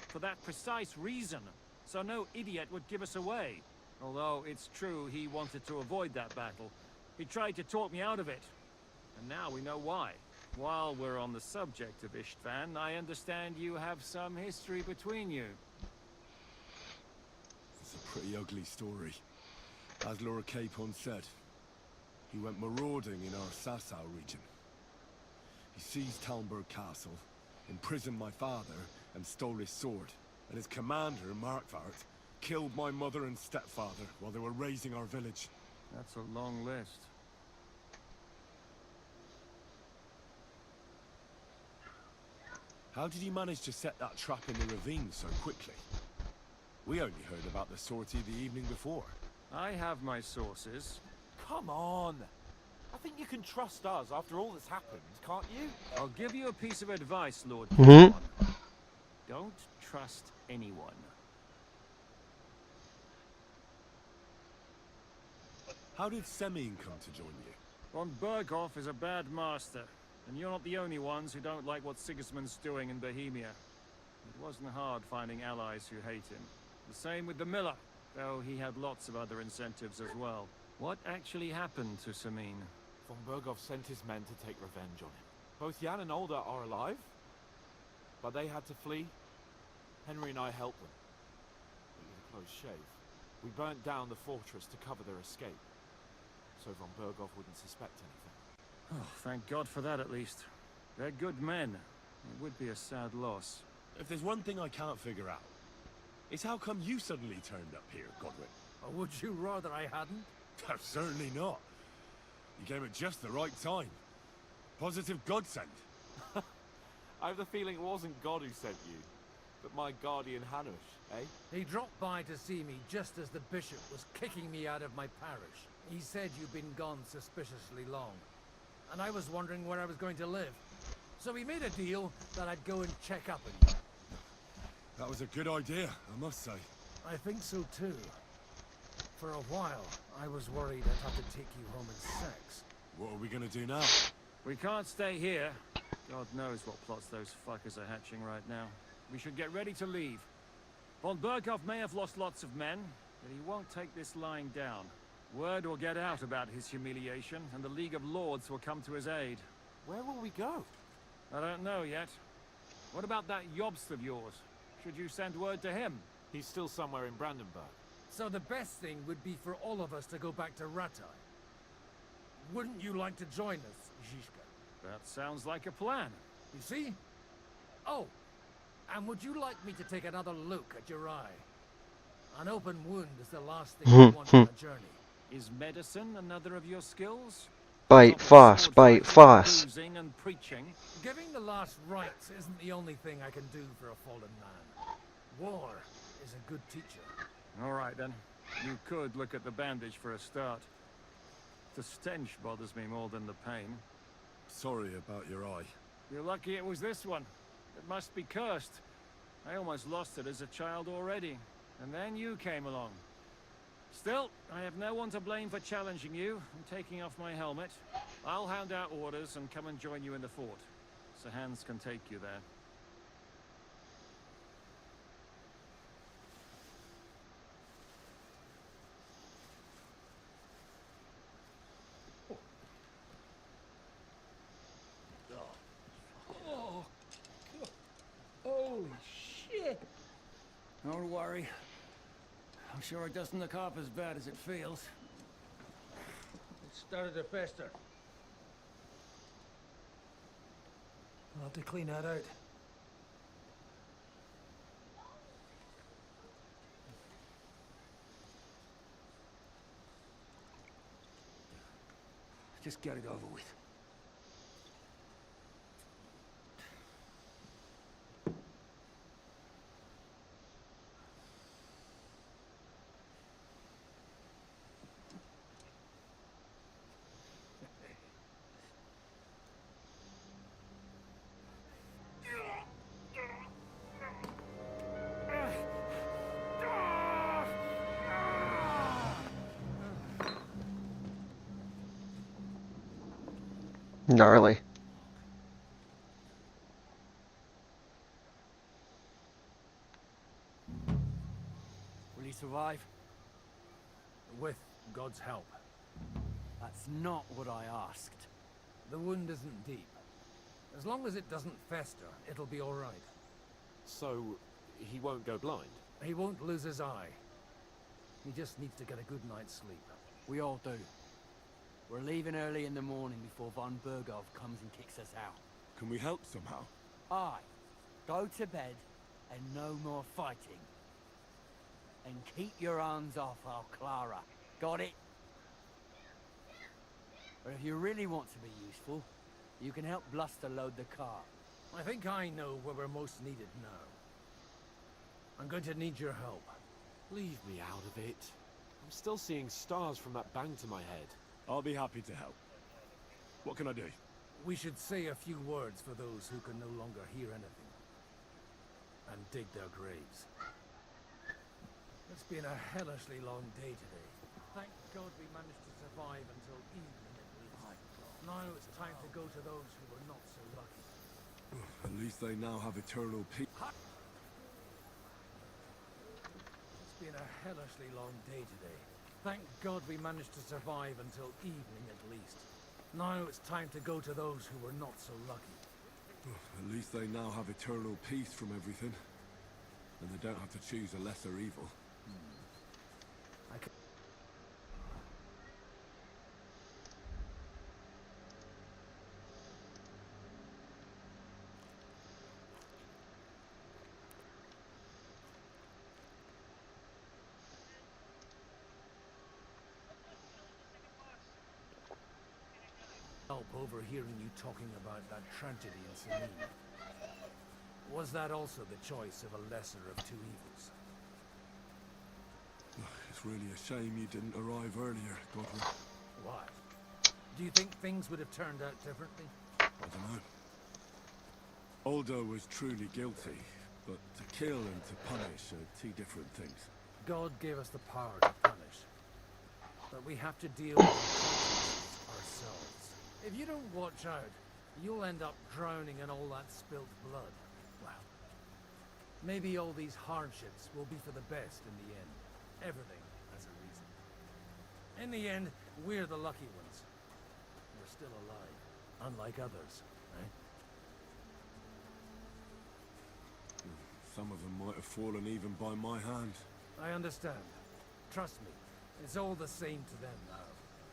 For that precise reason. So no idiot would give us away. Although it's true he wanted to avoid that battle. He tried to talk me out of it. And now we know why. While we're on the subject of Istvan, I understand you have some history between you. It's a pretty ugly story. As Lord Capon said, he went marauding in our Sasau region. He seized Talmberg Castle, imprisoned my father, and stole his sword. And his commander, Markvart, killed my mother and stepfather while they were raising our village. That's a long list. How did he manage to set that trap in the ravine so quickly? We only heard about the sortie the evening before. I have my sources. Come on. I think you can trust us after all that's happened, can't you? I'll give you a piece of advice, Lord. Don't trust anyone. How did Semyon come to join you? Von Berghoff is a bad master, and you're not the only ones who don't like what Sigismund's doing in Bohemia. It wasn't hard finding allies who hate him. The same with the miller, though he had lots of other incentives as well. What actually happened to Semyon? Von Berghoff sent his men to take revenge on him. Both Jan and Olda are alive, but they had to flee. Henry and I helped them. It was a close shave. We burnt down the fortress to cover their escape, so Von Berghoff wouldn't suspect anything. Oh, thank God for that at least. They're good men. It would be a sad loss. If there's one thing I can't figure out, it's how come you suddenly turned up here, Godwin? Or would you rather I hadn't? Certainly not. You came at just the right time. Positive godsend. I have the feeling it wasn't God who sent you, but my guardian Hanush, eh? He dropped by to see me just as the bishop was kicking me out of my parish. He said you'd been gone suspiciously long, and I was wondering where I was going to live. So we made a deal that I'd go and check up on you. That was a good idea, I must say. I think so too. For a while, I was worried I'd have to take you home in sex. What are we gonna do now? We can't stay here. God knows what plots those fuckers are hatching right now. We should get ready to leave. Von Berghoff may have lost lots of men, but he won't take this lying down. Word will get out about his humiliation, and the League of Lords will come to his aid. Where will we go? I don't know yet. What about that Jobst of yours? Should you send word to him? He's still somewhere in Brandenburg. So the best thing would be for all of us to go back to Ratai. Wouldn't you like to join us, Zizka? That sounds like a plan. You see? Oh, and would you like me to take another look at your eye? An open wound is the last thing you want on a journey. Is medicine another of your skills? Bite Foss, bite Foss. Boozing and preaching. Giving the last rites isn't the only thing I can do for a fallen man. War is a good teacher. All right, then. You could look at the bandage for a start. The stench bothers me more than the pain. Sorry about your eye. You're lucky it was this one. It must be cursed. I almost lost it as a child already. And then you came along. Still, I have no one to blame for challenging you and taking off my helmet. I'll hand out orders and come and join you in the fort. Sir Hans can take you there. Oh, holy shit! Don't worry. I'm sure it doesn't look half as bad as it feels. It started to fester. I'll have to clean that out. Just get it over with. Gnarly. Will he survive? With God's help. That's not what I asked. The wound isn't deep. As long as it doesn't fester, it'll be all right. So, he won't go blind? He won't lose his eye. He just needs to get a good night's sleep. We all do. We're leaving early in the morning before von Bergov comes and kicks us out. Can we help somehow? Aye. Go to bed and no more fighting. And keep your hands off our Clara. Got it? Or if you really want to be useful, you can help Bluster load the car. I think I know where we're most needed now. I'm going to need your help. Leave me out of it. I'm still seeing stars from that bang to my head. I'll be happy to help. What can I do? We should say a few words for those who can no longer hear anything. And dig their graves. It's been a hellishly long day today. Thank God we managed to survive until evening at least. Now it's time to go to those who were not so lucky. At least they now have eternal peace. It's been a hellishly long day today. Thank God we managed to survive until evening at least. Now it's time to go to those who were not so lucky. At least they now have eternal peace from everything. And they don't have to choose a lesser evil. Help overhearing you talking about that tragedy in Sanin. Was that also the choice of a lesser of two evils? It's really a shame you didn't arrive earlier, Godwin. Why? Do you think things would have turned out differently? I don't know. Aldo was truly guilty, but to kill and to punish are two different things. God gave us the power to punish. But we have to deal with the consequences ourselves. If you don't watch out, you'll end up drowning in all that spilt blood. Well, maybe all these hardships will be for the best in the end. Everything has a reason. In the end, we're the lucky ones. We're still alive, unlike others, right? Some of them might have fallen even by my hand. I understand. Trust me, it's all the same to them now.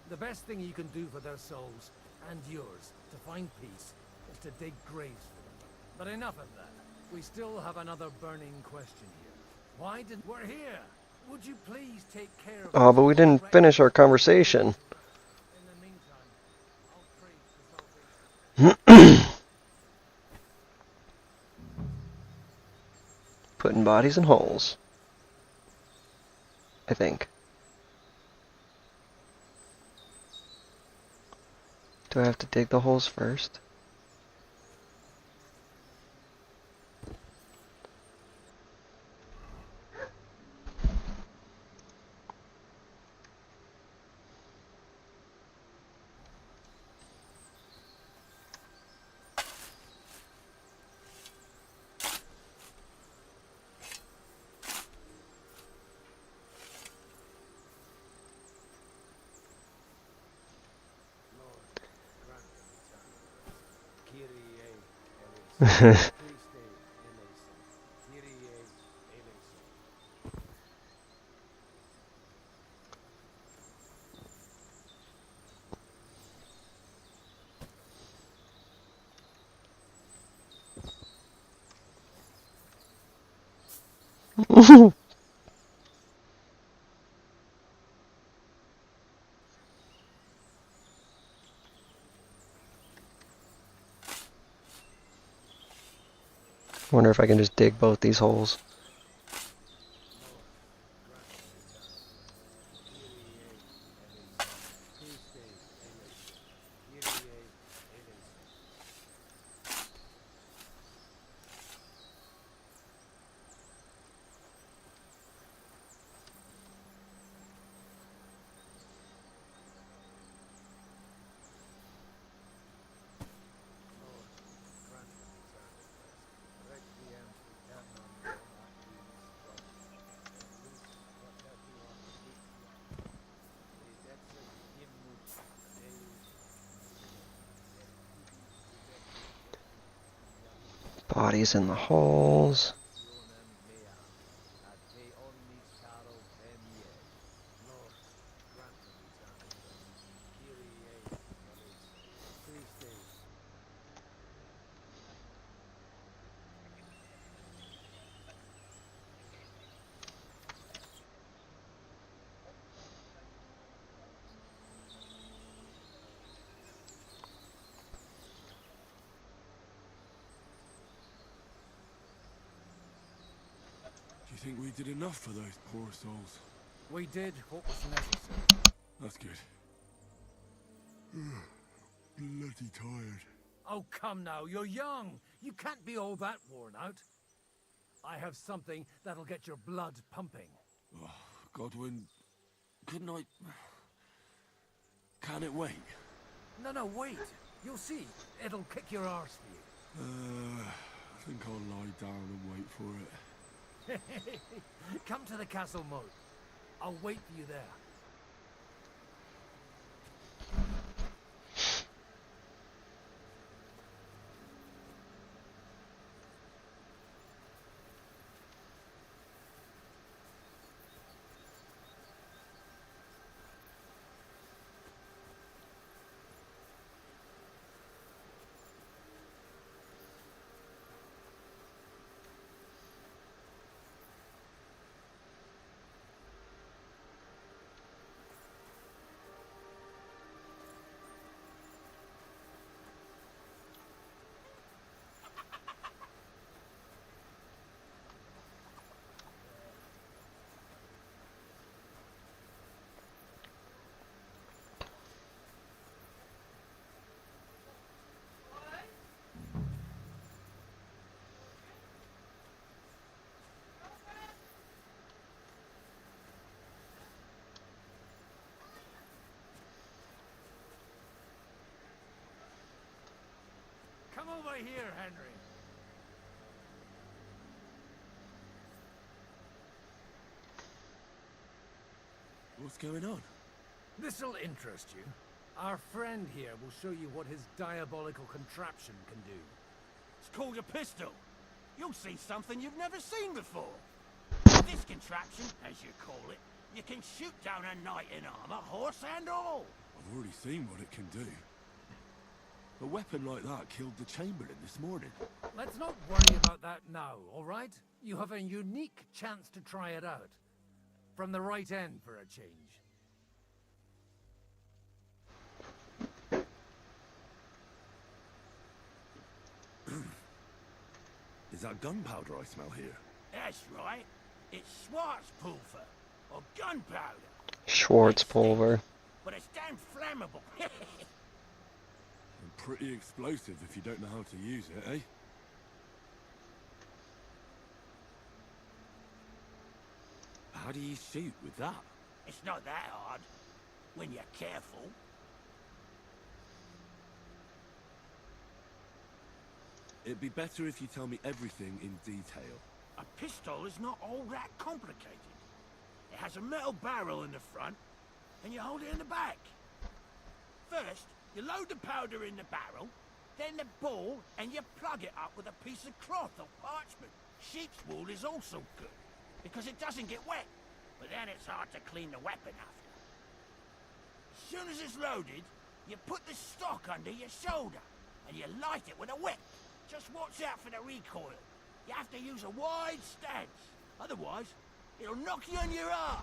The best thing you can do for their souls, and yours, to find peace, is to dig graves for them. But enough of that. We still have another burning question here. Why did... We're here! Would you please take care of... Oh, but we didn't finish our conversation. In the meantime, I'll pray for salvation. Putting bodies in holes. I think. Do I have to dig the holes first? Wonder if I can just dig both these holes. Bodies in the holes. Do you think we did enough for those poor souls? We did what was necessary. That's good. Bloody tired. Oh, come now, you're young. You can't be all that worn out. I have something that'll get your blood pumping. Oh, Godwin, couldn't I... Can it wait? No, wait. You'll see. It'll kick your arse for you. I think I'll lie down and wait for it. Come to the castle moat. I'll wait for you there. Come over here, Henry. What's going on? This'll interest you. Our friend here will show you what his diabolical contraption can do. It's called a pistol. You'll see something you've never seen before. With this contraption, as you call it, you can shoot down a knight in armor, horse and all. I've already seen what it can do. A weapon like that killed the Chamberlain this morning. Let's not worry about that now, all right? You have a unique chance to try it out. From the right end for a change. Is that gunpowder I smell here? That's right. It's Schwarzpulver, or gunpowder. Schwarzpulver. But it's damn flammable. And pretty explosive if you don't know how to use it, eh? How do you shoot with that? It's not that hard, when you're careful. It'd be better if you tell me everything in detail. A pistol is not all that complicated. It has a metal barrel in the front, and you hold it in the back. First, you load the powder in the barrel, then the ball, and you plug it up with a piece of cloth or parchment. Sheep's wool is also good, because it doesn't get wet, but then it's hard to clean the weapon after. As soon as it's loaded, you put the stock under your shoulder, and you light it with a wick. Just watch out for the recoil. You have to use a wide stance, otherwise it'll knock you on your ass.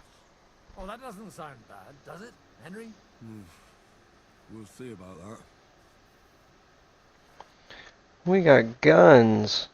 Oh, that doesn't sound bad, does it, Henry? We'll see about that. We got guns.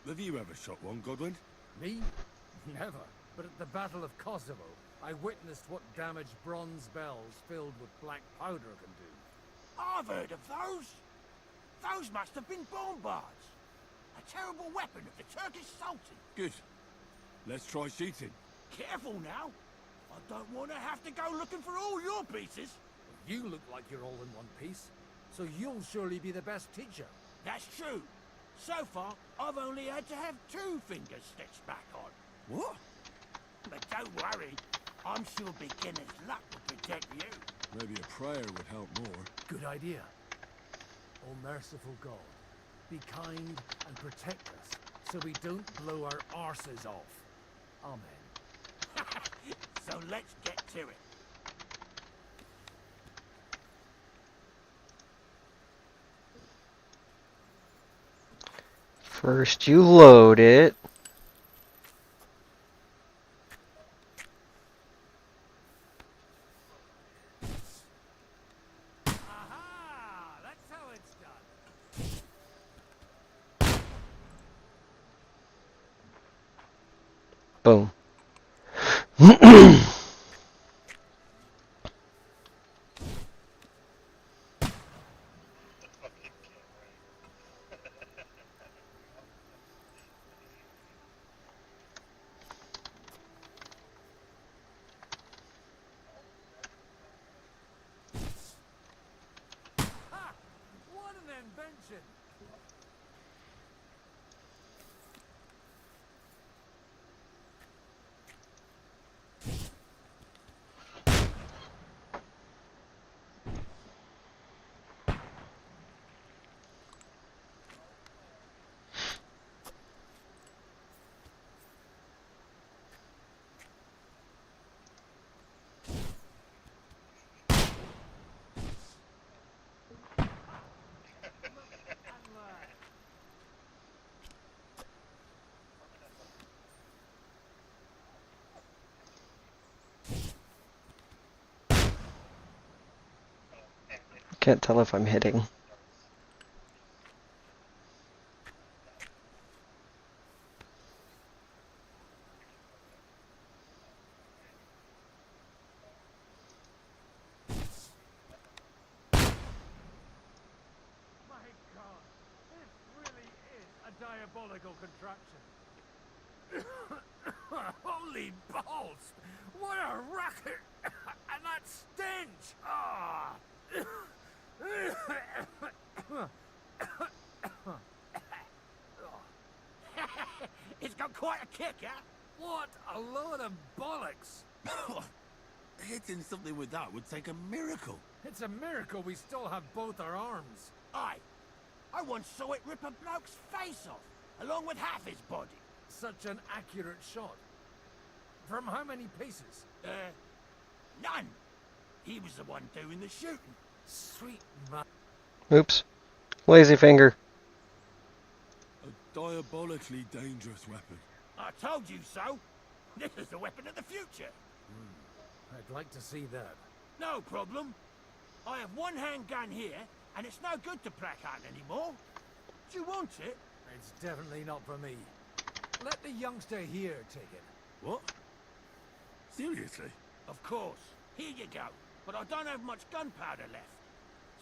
Have you ever shot one, Godwin? Me? Never. But at the Battle of Kosovo, I witnessed what damage bronze bells filled with black powder can do. I've heard of those. Those must have been bombards. A terrible weapon of the Turkish Sultan. Good. Let's try shooting. Careful now. I don't want to have to go looking for all your pieces. You look like you're all in one piece, so you'll surely be the best teacher. That's true. So far, I've only had to have 2 fingers stitched back on. What? But don't worry. I'm sure beginner's luck will protect you. Maybe a prayer would help more. Good idea. O merciful God, be kind and protect us so we don't blow our arses off. Amen. So let's get to it. First you load it. Aha! That's how it's done. Boom. Ha! What an invention! Can't tell if I'm hitting. My God, this really is a diabolical contraption. Holy balls! What a racket! And that stench! Ah! It's got quite a kick, huh? What a load of bollocks! Hitting something with that would take a miracle. It's a miracle we still have both our arms. Aye. I once saw it rip a bloke's face off, along with half his body. Such an accurate shot. From how many paces? None. He was the one doing the shooting. Sweet man. Oops. Lazy finger. A diabolically dangerous weapon. I told you so. This is the weapon of the future. I'd like to see that. No problem. I have one handgun here, and it's no good to placard anymore. Do you want it? It's definitely not for me. Let the youngster here take it. What? Seriously? Of course. Here you go. But I don't have much gunpowder left.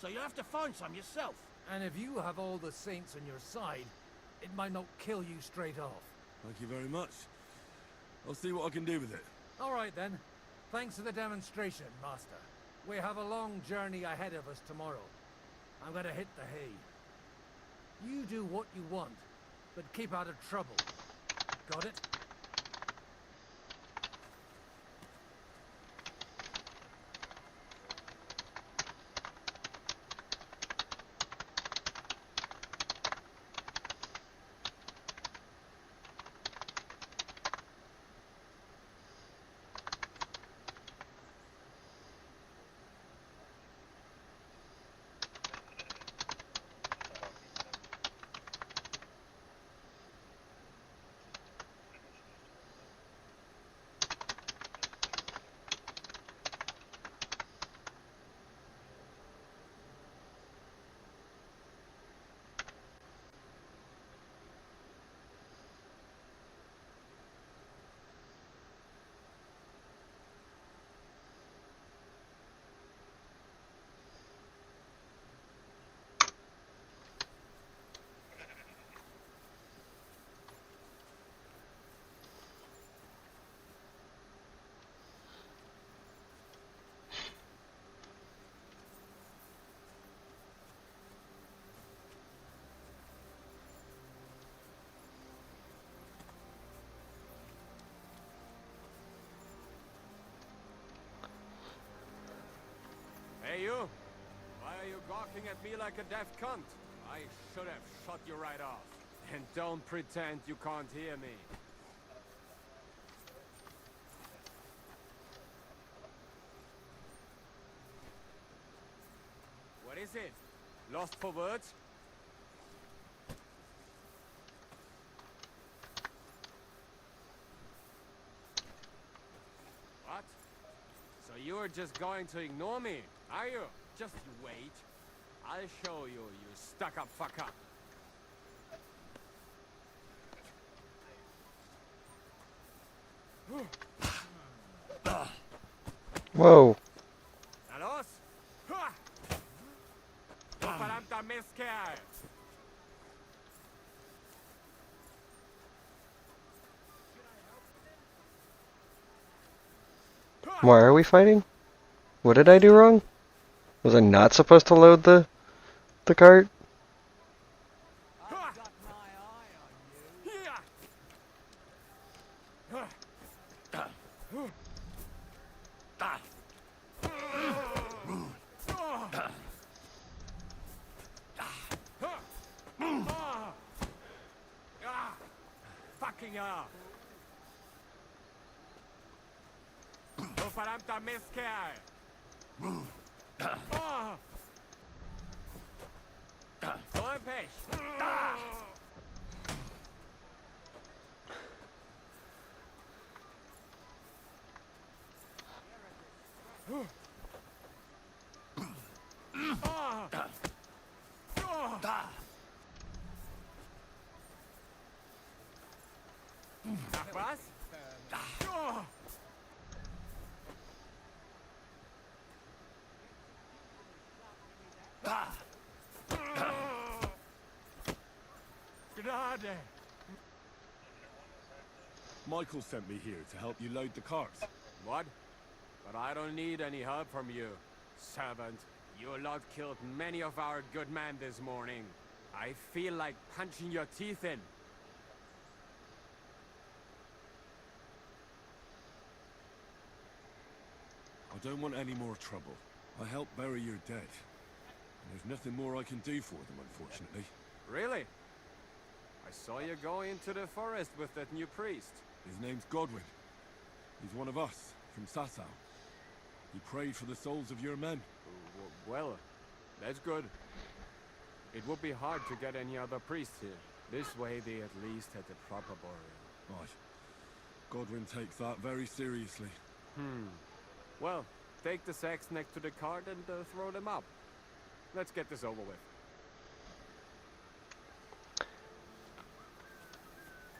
So you have to find some yourself. And if you have all the saints on your side, it might not kill you straight off. Thank you very much. I'll see what I can do with it. All right then. Thanks for the demonstration, Master. We have a long journey ahead of us tomorrow. I'm gonna hit the hay. You do what you want, but keep out of trouble. Got it? Hey you! Why are you gawking at me like a deaf cunt? I should have shot you right off. And don't pretend you can't hear me. What is it? Lost for words? What? So you're just going to ignore me, are you? Just you wait. I'll show you, you stuck-up fucker. Whoa. Na los! Hua! Du verdammter Mistkerl! Why are we fighting? What did I do wrong? Was I not supposed to load the cart? Fucking hell! Du verdammter Mistkerl! So ein Pech! Ach was? Gnade! Michael sent me here to help you load the carts. What? But I don't need any help from you, servant. You lot killed many of our good men this morning. I feel like punching your teeth in. I don't want any more trouble. I helped bury your dead. And there's nothing more I can do for them, unfortunately. Really? I saw you go into the forest with that new priest. His name's Godwin. He's one of us, from Sasau. He prayed for the souls of your men. Well, that's good. It would be hard to get any other priests here. This way they at least had the proper burial. Right. Godwin takes that very seriously. Well, take the sacks next to the cart and throw them up. Let's get this over with.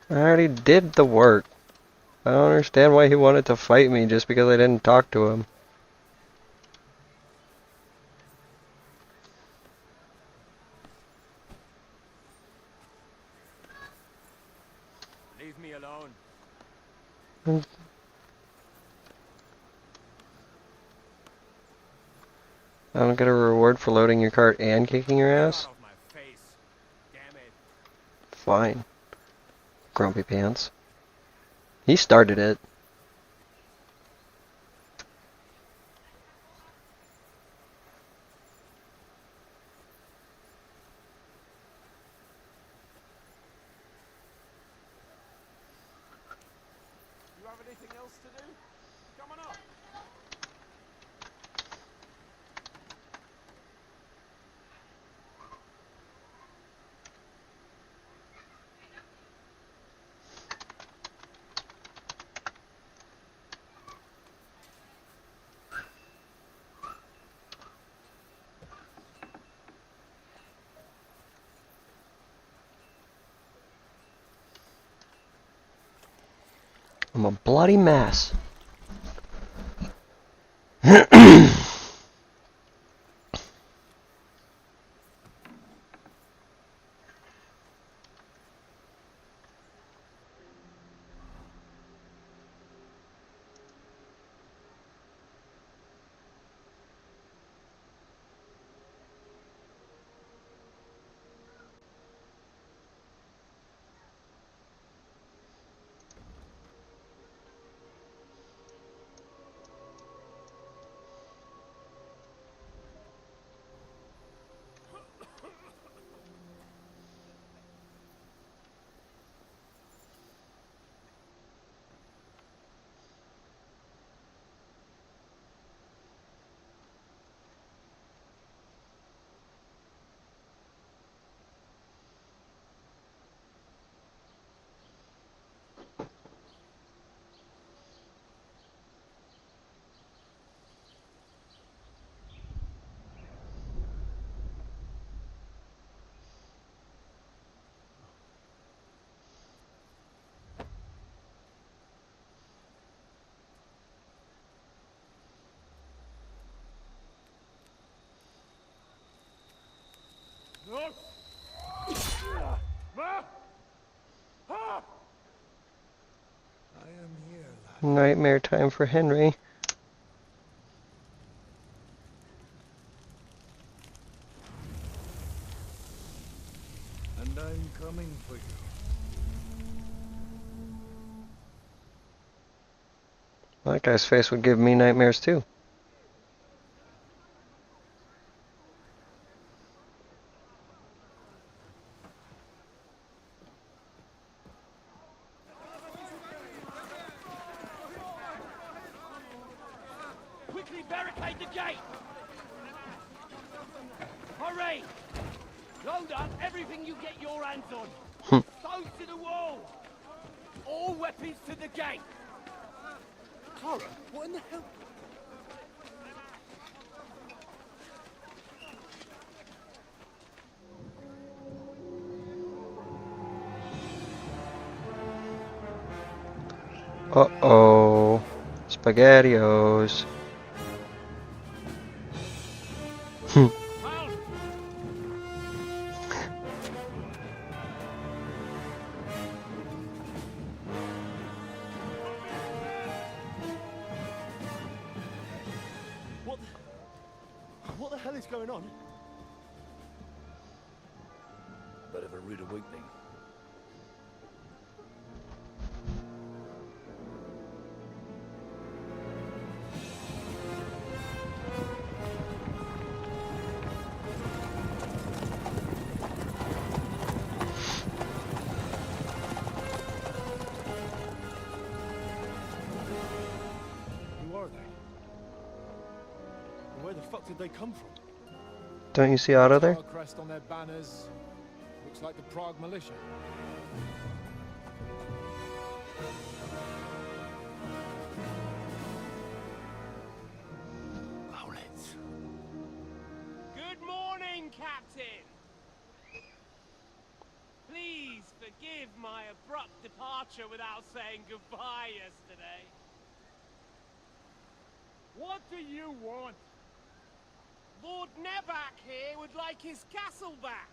I already did the work. I don't understand why he wanted to fight me just because I didn't talk to him. Leave me alone. I don't get a reward for loading your cart and kicking your ass? Get out of my face. Damn it. Fine. Grumpy pants. He started it. You have anything else to do? Come on up. I'm a bloody mess. I am here, lad. Nightmare time for Henry. And I'm coming for you. That guy's face would give me nightmares too. Quickly barricade the gate! Hurry! Load up everything you get your hands on. Stones to the wall! All weapons to the gate! Clara, what in the hell? Uh-oh. SpaghettiOs. What the hell is going on? Bit of a rude awakening. Who are they? And where the fuck did they come from? Don't you see Otto there? Star crest on their banners. Looks like the Prague militia. Captain! Please forgive my abrupt departure without saying goodbye yesterday. What do you want? Lord Nebak here would like his castle back.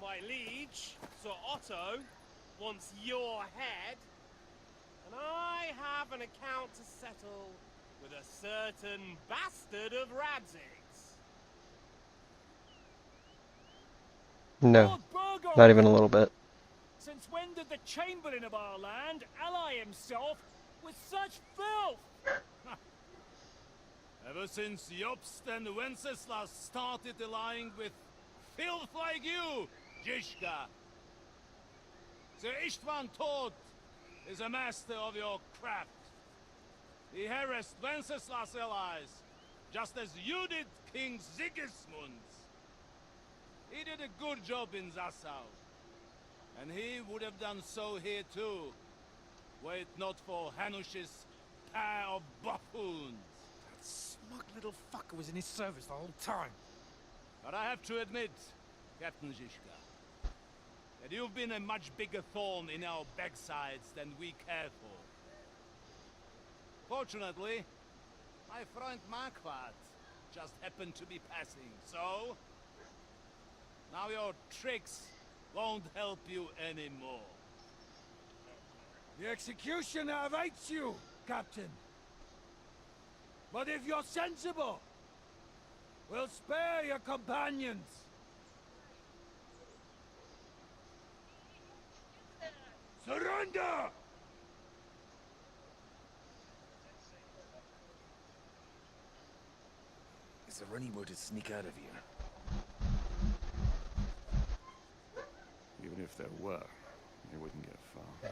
My liege, Sir Otto, wants your head. And I have an account to settle with a certain bastard of Radzig's. No, Lord Burgos! not even a little bit. Since when did the Chamberlain of our land ally himself with such filth? Ever since Jobst and Wenceslas started allying with filth like you, Zizka. Sir Istvan Tod is a master of your craft. He harassed Wenceslas' allies, just as you did King Sigismund's. He did a good job in Zassau, and he would have done so here too, were it not for Hanush's pair of buffoons. That smug little fucker was in his service the whole time. But I have to admit, Captain Zizka, that you've been a much bigger thorn in our backsides than we care for. Fortunately, my friend Marquardt just happened to be passing, so... now your tricks won't help you anymore. The executioner awaits you, Captain. But if you're sensible, we'll spare your companions. Surrender! Is there any way to sneak out of here? Even if there were, they wouldn't get far.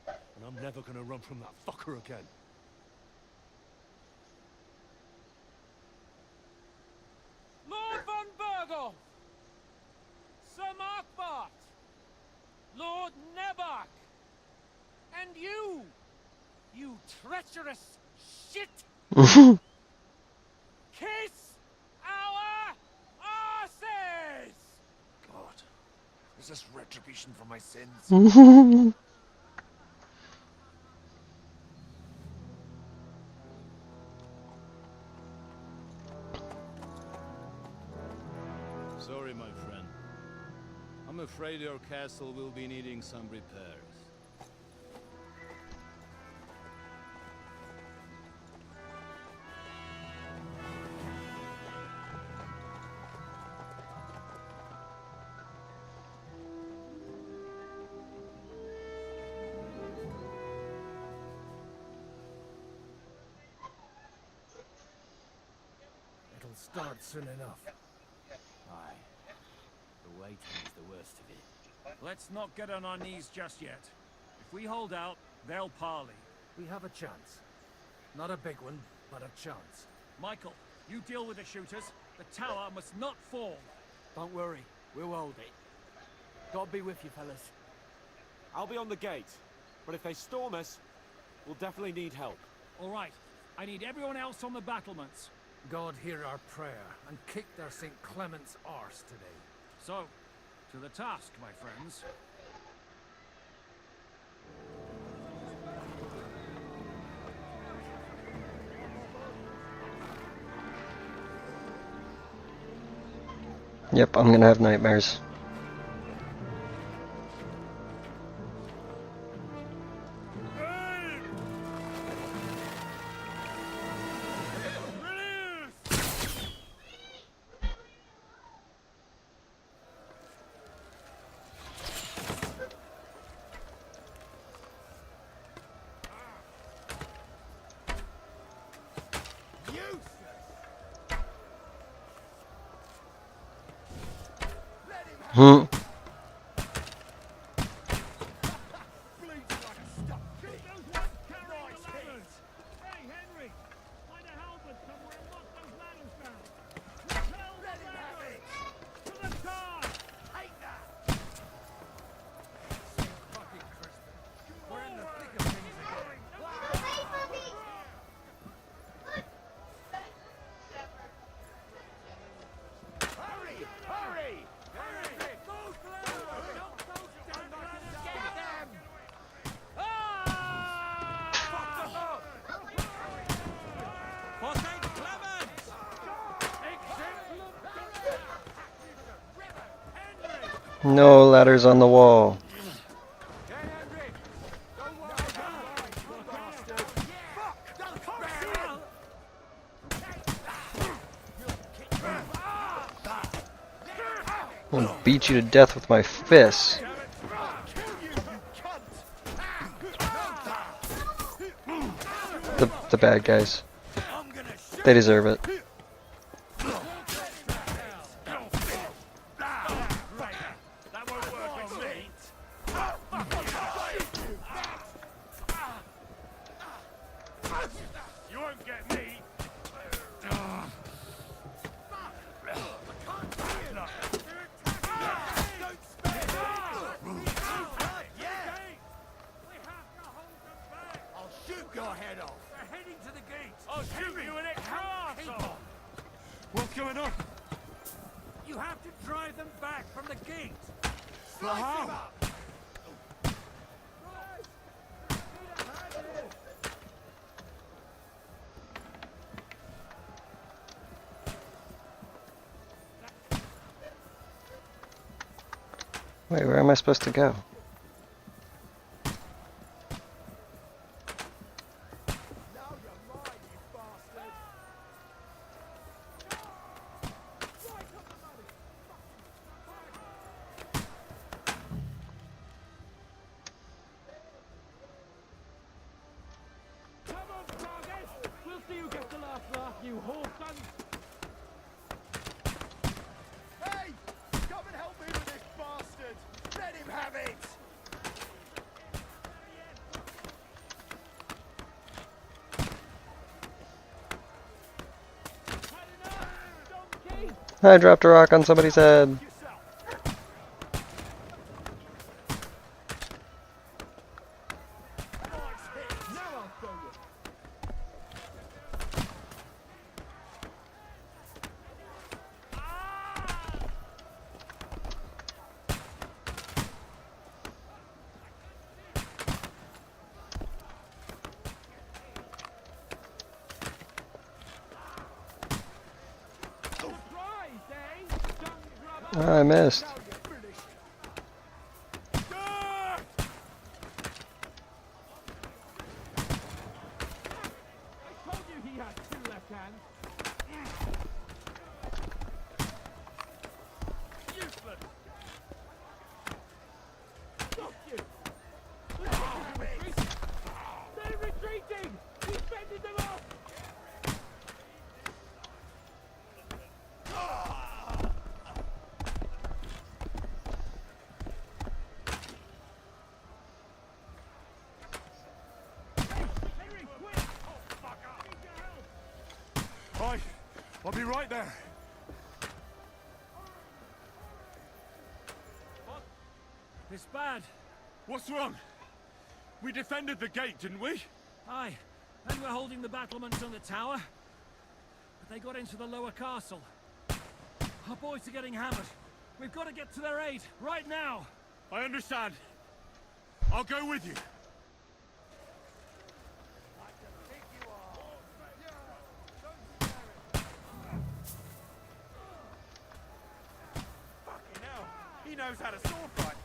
And I'm never gonna run from that fucker again. Lord von Burgov! Sir Markbart! Lord Nebak! And you! You treacherous shit! Kiss our asses! God, is this retribution for my sins? Sorry, my friend. I'm afraid your castle will be needing some repairs. It'll start soon enough. Aye. The waiting is the worst of it. Let's not get on our knees just yet. If we hold out, they'll parley. We have a chance. Not a big one, but a chance. Michael, you deal with the shooters. The tower must not fall. Don't worry, we'll hold it. God be with you, fellas. I'll be on the gate, but if they storm us, we'll definitely need help. All right. I need everyone else on the battlements. God hear our prayer and kick their St. Clement's arse today. So, to the task, my friends. Yep, I'm gonna have nightmares. Hmm. No ladders on the wall. I'm gonna beat you to death with my fists. The bad guys. They deserve it. You won't get me. I'll shoot your head off. They're heading to the gate. I'll shoot you in it. Castle. What's going on? You have to drive them back from the gate. But how? Wait, where am I supposed to go? We'll see who gets the last laugh, you whoreson! Hey! Come and help me with this bastard! Let him have it! I dropped a rock on somebody's head. I missed. I'll be right there. It's bad. What's wrong? We defended the gate, didn't we? Aye, and we're holding the battlements on the tower. But they got into the lower castle. Our boys are getting hammered. We've got to get to their aid, right now. I understand. I'll go with you. Fucking hell. He knows how to sword fight.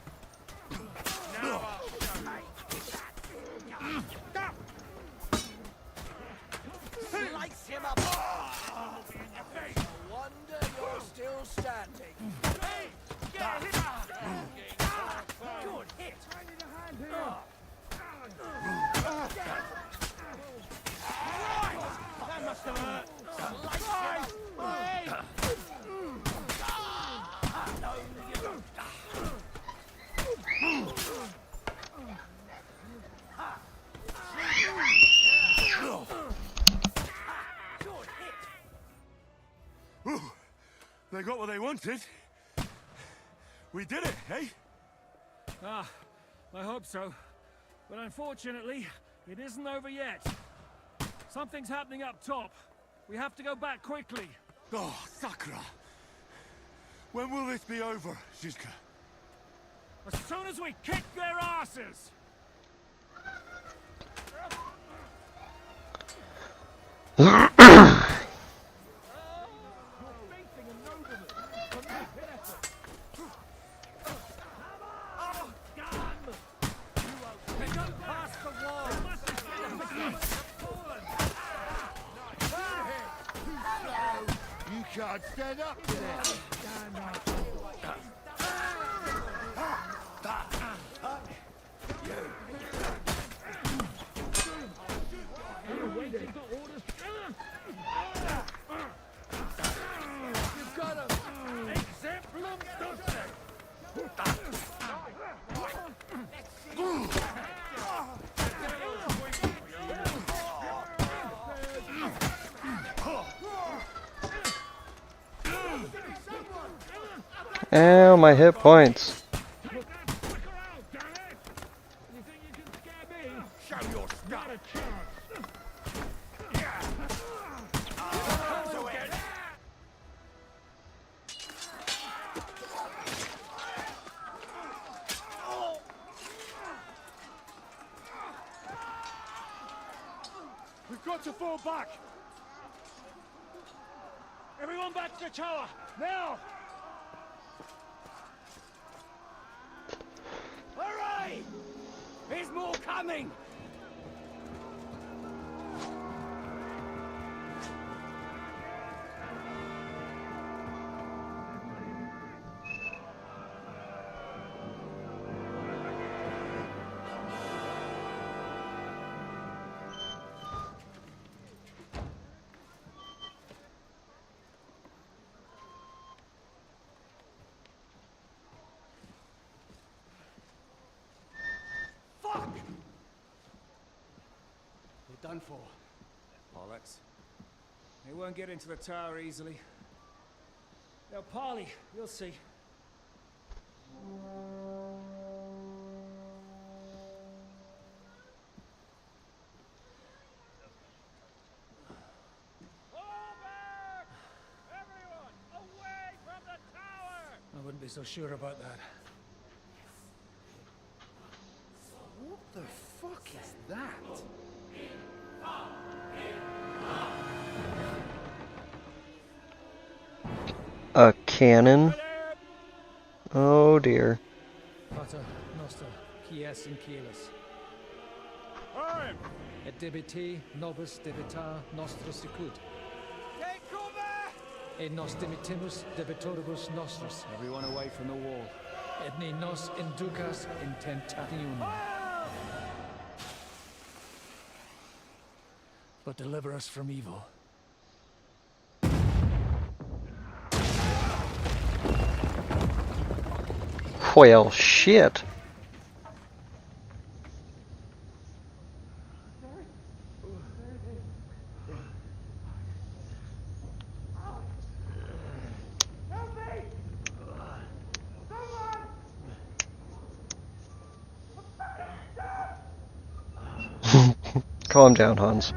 Now I'll show you. Slice him up. No wonder you're still standing. Hey, get him up. Good hit. I need a hand here. That must have hurt. Slice him up. Hey. No, you. Ooh, they got what they wanted. We did it, eh? Ah, I hope so. But unfortunately, it isn't over yet. Something's happening up top. We have to go back quickly. Oh, Sakura. When will this be over, Shizka? As soon as we kick their asses! Can't stand up to them. Stand up. Waiting for orders. You've got him. Exemplum duce. Ow, my hit points. Show your stuff. We've got to fall back. Everyone back to the tower, now! Hurry! There's more coming! Done for. Bollocks. They won't get into the tower easily. They'll parley, you'll see. Fall back! Everyone, away from the tower! I wouldn't be so sure about that. What the fuck is that? A cannon? Oh dear. Pater Noster, Kies in Kielis. Time! Et debiti nobis debita nostris sicut. Take cover! Et nos dimitimus debitoribus nostris. Everyone away from the wall. Et ne nos inducas in tentationem. But deliver us from evil. Well, shit. Calm down, Hans.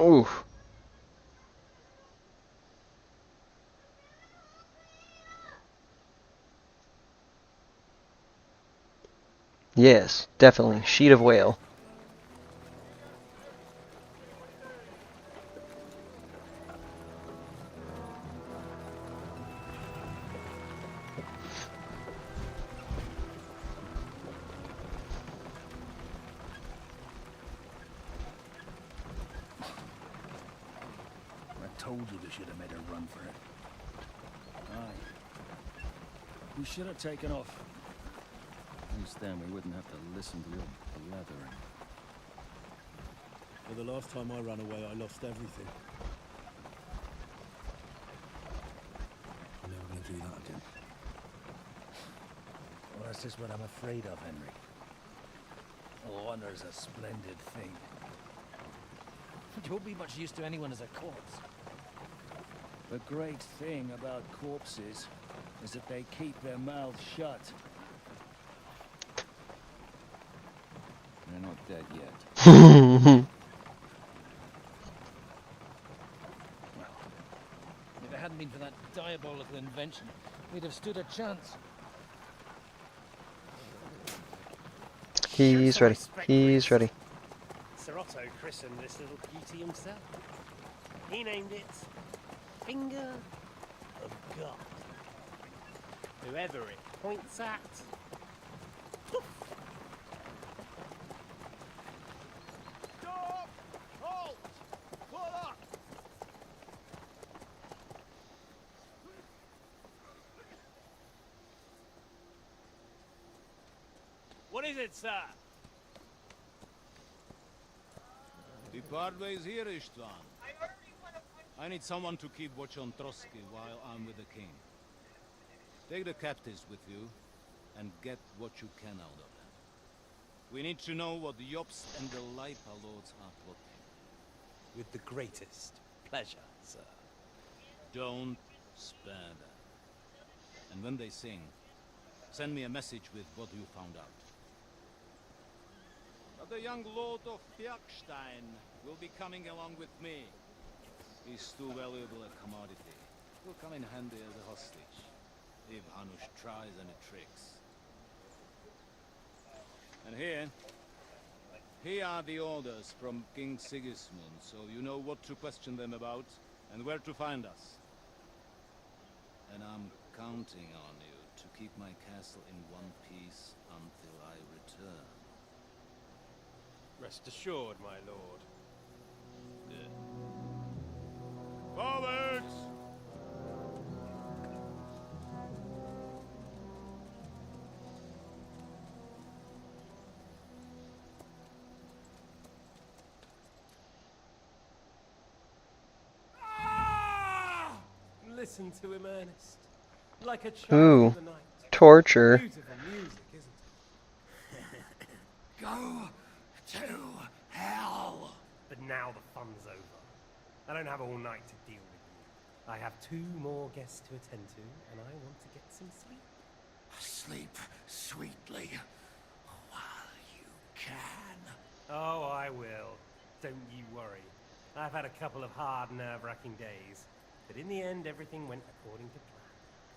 Oof. Yes, definitely. Sheet of whale. I told you we should have made a run for it. Aye. We should have taken off. At least then we wouldn't have to listen to your blathering. Well, the last time I ran away, I lost everything. I'm never going to do that again. Well, that's just what I'm afraid of, Henry. Honor's a splendid thing. You won't be much use to anyone as a corpse. The great thing about corpses is that they keep their mouths shut. They're not dead yet. If it hadn't been for that diabolical invention, we'd have stood a chance. He's ready. He's ready. Sir Otto christened this little beauty himself. He named it Finger of God. Whoever it points at. Stop! Halt! What is it, sir? We part ways here, Istvan. I need someone to keep watch on Trotsky while I'm with the king. Take the captives with you, and get what you can out of them. We need to know what the Jobst and the Leipa lords are plotting. With the greatest pleasure, sir. Don't spare them. And when they sing, send me a message with what you found out. But the young lord of Bjergstein will be coming along with me. He's too valuable a commodity. Will come in handy as a hostage, if Hanush tries any tricks. And here are the orders from King Sigismund, so you know what to question them about, and where to find us. And I'm counting on you to keep my castle in one piece until I return. Rest assured, my lord. Forwards! Listen to him, Ernest. Like a child Ooh, of the night. torture. Beautiful music, isn't it? Go to hell! But now the fun's over. I don't have all night to deal with you. I have 2 more guests to attend to, and I want to get some sleep. Sleep sweetly while you can. Oh, I will. Don't you worry. I've had a couple of hard, nerve-wracking days, but in the end, everything went according to plan.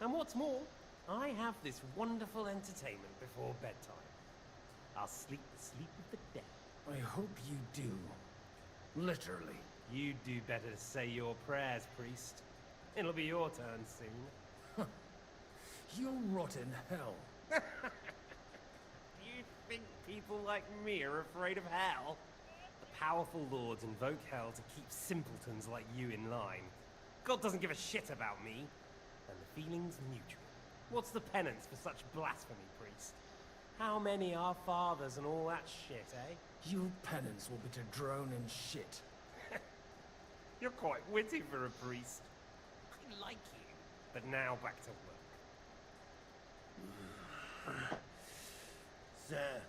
And what's more, I have this wonderful entertainment before bedtime. I'll sleep the sleep of the dead. I hope you do. Literally. You'd do better to say your prayers, priest. It'll be your turn soon. You'll rot in hell. You think people like me are afraid of hell? The powerful lords invoke hell to keep simpletons like you in line. God doesn't give a shit about me. And the feeling's mutual. What's the penance for such blasphemy, priest? How many are fathers and all that shit, eh? Your penance will be to drown in shit. You're quite witty for a priest. I like you. But now back to work. Sir,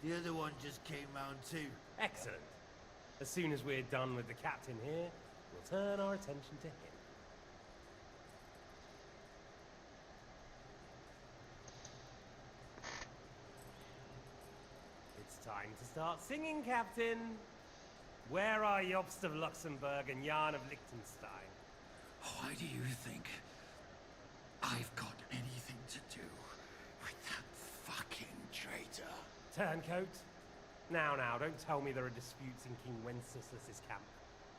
the other one just came round too. Excellent. As soon as we're done with the captain here, we'll turn our attention to him. It's time to start singing, Captain. Where are Jobst of Luxembourg and Jan of Liechtenstein? Why do you think I've got anything to do with that fucking traitor? Turncoat? Now, don't tell me there are disputes in King Wenceslas's camp.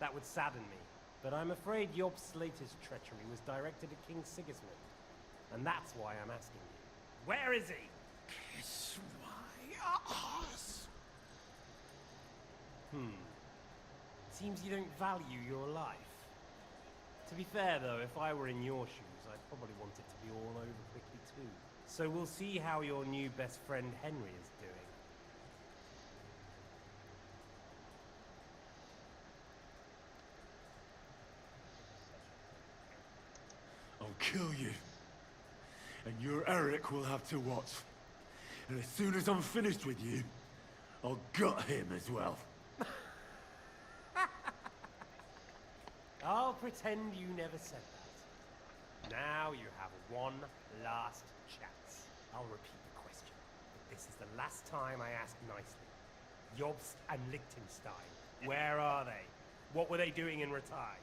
That would sadden me. But I'm afraid Jobst's latest treachery was directed at King Sigismund. And that's why I'm asking you. Where is he? Kiss my ass. Seems you don't value your life. To be fair, though, if I were in your shoes, I'd probably want it to be all over quickly, too. So we'll see how your new best friend Henry is doing. I'll kill you. And your Eric will have to watch. And as soon as I'm finished with you, I'll gut him as well. I'll pretend you never said that. Now you have one last chance. I'll repeat the question, but this is the last time I ask nicely. Jobst and Liechtenstein, where are they? What were they doing in Ratai?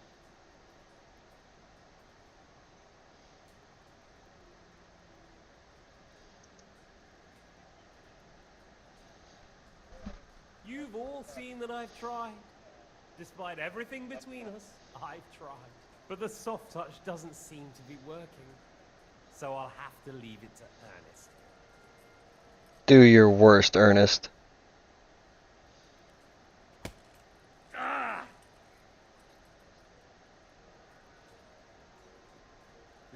You've all seen that I've tried. Despite everything between us, I've tried. But the soft touch doesn't seem to be working. So I'll have to leave it to Ernest. Do your worst, Ernest.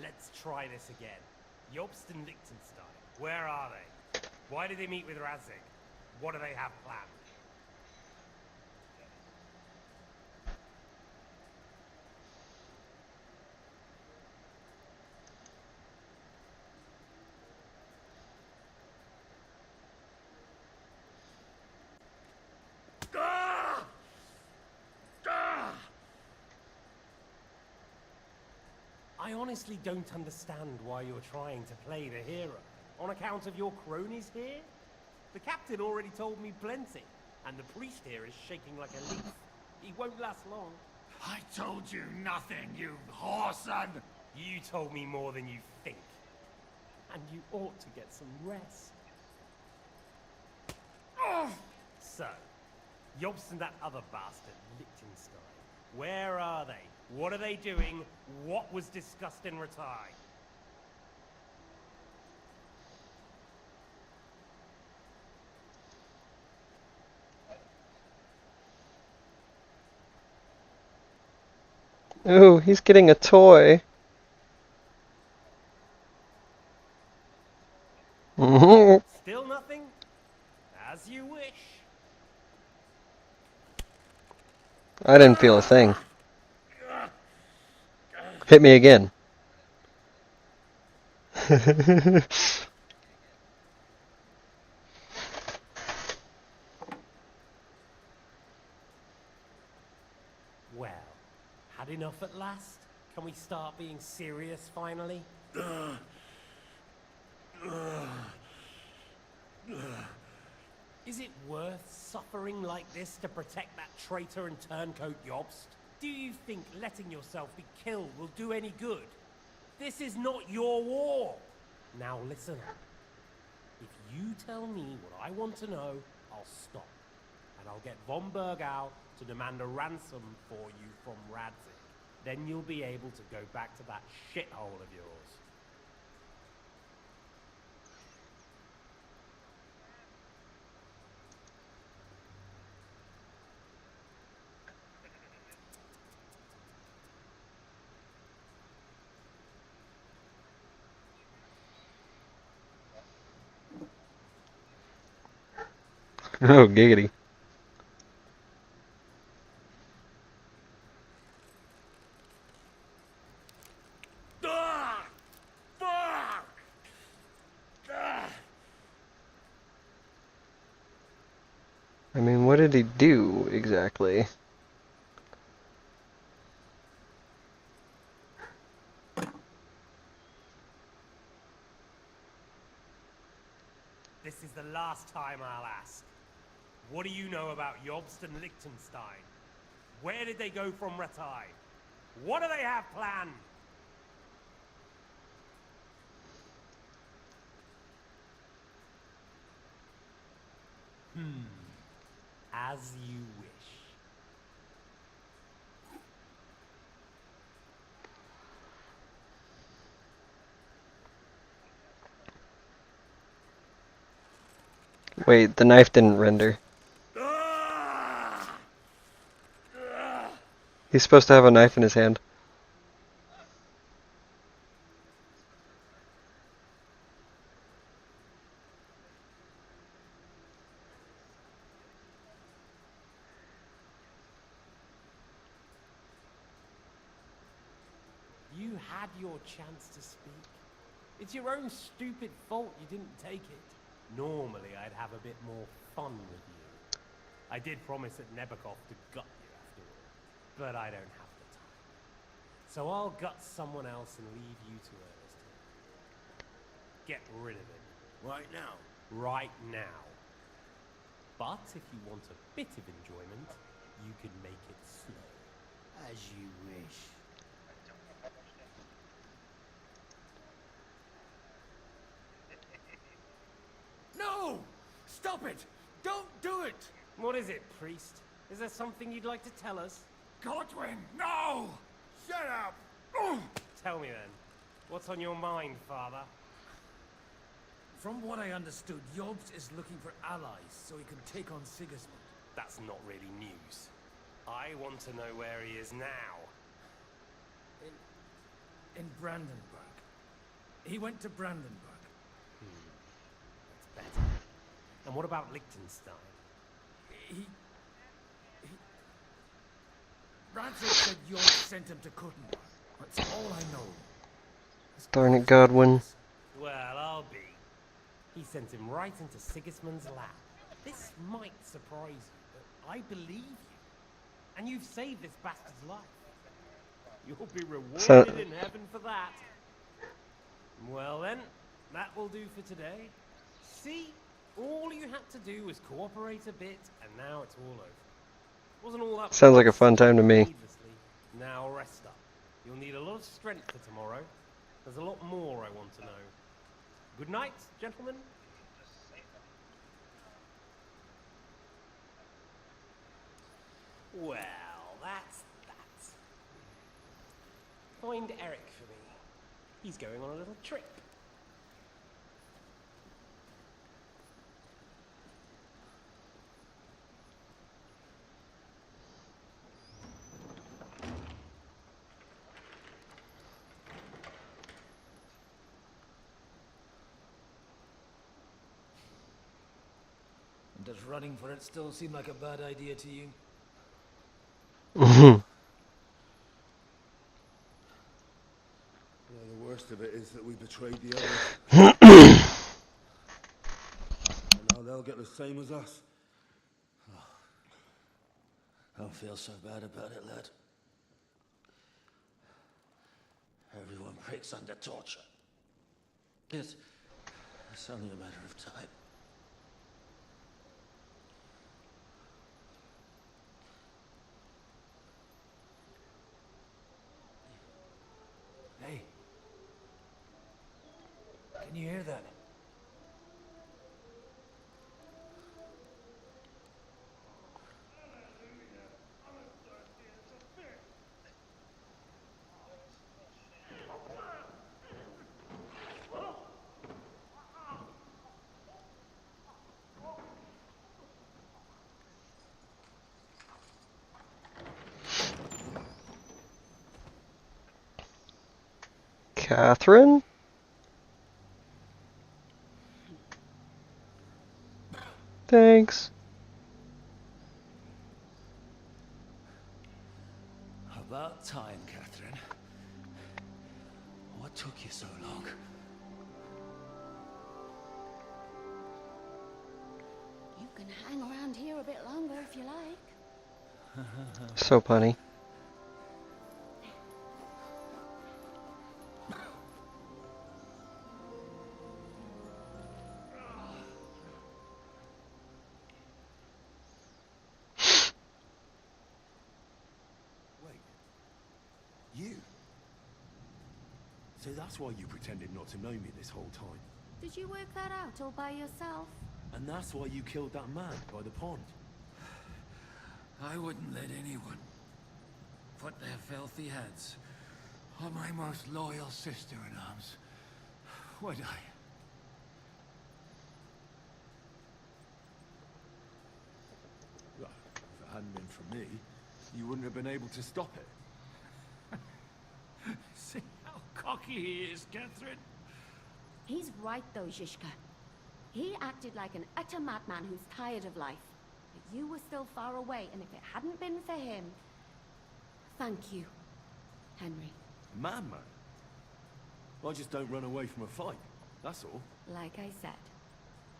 Let's try this again. Jobst and Liechtenstein, where are they? Why did they meet with Razik? What do they have planned? I honestly don't understand why you're trying to play the hero. On account of your cronies here? The captain already told me plenty, and the priest here is shaking like a leaf. He won't last long. I told you nothing, you whoreson! You told me more than you think. And you ought to get some rest. So, Jobst and that other bastard, Liechtenstein. Where are they? What are they doing? What was discussed in Ratai? Ooh, he's getting a toy. Still nothing? As you wish. I didn't feel a thing. Hit me again. Well, had enough at last? Can we start being serious finally? Is it worth suffering like this to protect that traitor and turncoat Jobst? Do you think letting yourself be killed will do any good? This is not your war! Now listen up. If you tell me what I want to know, I'll stop. And I'll get von Bergau to demand a ransom for you from Radzik. Then you'll be able to go back to that shithole of yours. Oh, giggity. I mean, what did he do exactly? This is the last time I'll ask. What do you know about Jobst and Liechtenstein? Where did they go from Ratai? What do they have planned? As you wish. Wait, the knife didn't render. He's supposed to have a knife in his hand. You had your chance to speak. It's your own stupid fault you didn't take it. Normally, I'd have a bit more fun with you. I did promise at Nebakov to gut you after all, but I don't have the time. So I'll gut someone else and leave you to Ernest here. Get rid of him. Right now? Right now. But if you want a bit of enjoyment, you can make it slow. As you wish. No! Stop it! Don't do it! What is it, priest? Is there something you'd like to tell us? Godwin, no! Shut up! Tell me then. What's on your mind, father? From what I understood, Jobst is looking for allies so he can take on Sigismund. That's not really news. I want to know where he is now. In Brandenburg. He went to Brandenburg. That's better. And what about Liechtenstein? Ransom said York sent him to Kuttenberg. That's all I know. Darn it, Godwin. Well, I'll be. He sent him right into Sigismund's lab. This might surprise you, but I believe you. And you've saved this bastard's life. You'll be rewarded in heaven for that. Well then, that will do for today. See? All you had to do was cooperate a bit, and now it's all over. Wasn't all that Sounds like a fun time to me. needlessly. Now rest up. You'll need a lot of strength for tomorrow. There's a lot more I want to know. Good night, gentlemen. Well, that's that. Find Eric for me. He's going on a little trip. Does running for it still seem like a bad idea to you? The worst of it is that we betrayed the others. And now they'll get the same as us. I don't feel so bad about it, lad. Everyone breaks under torture. It's only a matter of time. Hey. Can you hear that? Catherine? Thanks. About time, Catherine. What took you so long? You can hang around here a bit longer if you like. So punny. You? So that's why you pretended not to know me this whole time. Did you work that out all by yourself? And that's why you killed that man by the pond. I wouldn't let anyone put their filthy hands on my most loyal sister-in-arms, would I? Well, if it hadn't been for me, you wouldn't have been able to stop it. See how cocky he is, Catherine? He's right though, Zizka. He acted like an utter madman who's tired of life. But you were still far away, and if it hadn't been for him... Thank you, Henry. Madman? I just don't run away from a fight, that's all. Like I said,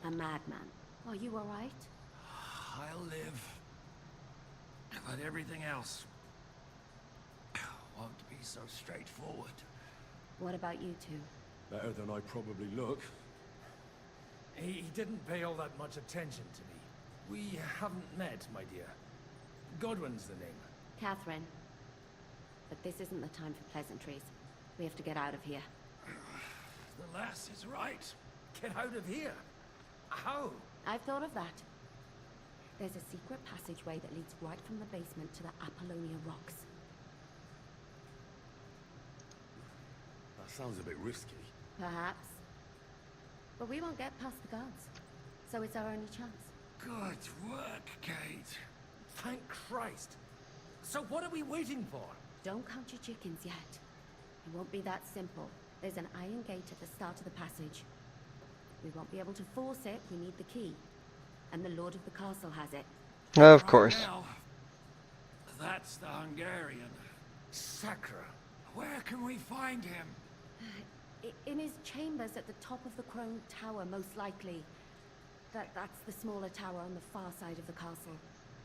a madman. Are you alright? I'll live. But everything else won't be so straightforward. What about you two? Better than I probably look. He didn't pay all that much attention to me. We haven't met, my dear. Godwin's the name. Catherine. But this isn't the time for pleasantries. We have to get out of here. The lass is right. Get out of here. How? I've thought of that. There's a secret passageway that leads right from the basement to the Apollonia Rocks. That sounds a bit risky. Perhaps. But we won't get past the guards. So it's our only chance. Good work, Kate. Thank Christ. So what are we waiting for? Don't count your chickens yet. It won't be that simple. There's an iron gate at the start of the passage. We won't be able to force it. We need the key. and the lord of the castle has it. Of Right course. now, that's the Hungarian. Sacra. Where can we find him? In his chambers at the top of the Crone Tower, most likely. That's the smaller tower on the far side of the castle.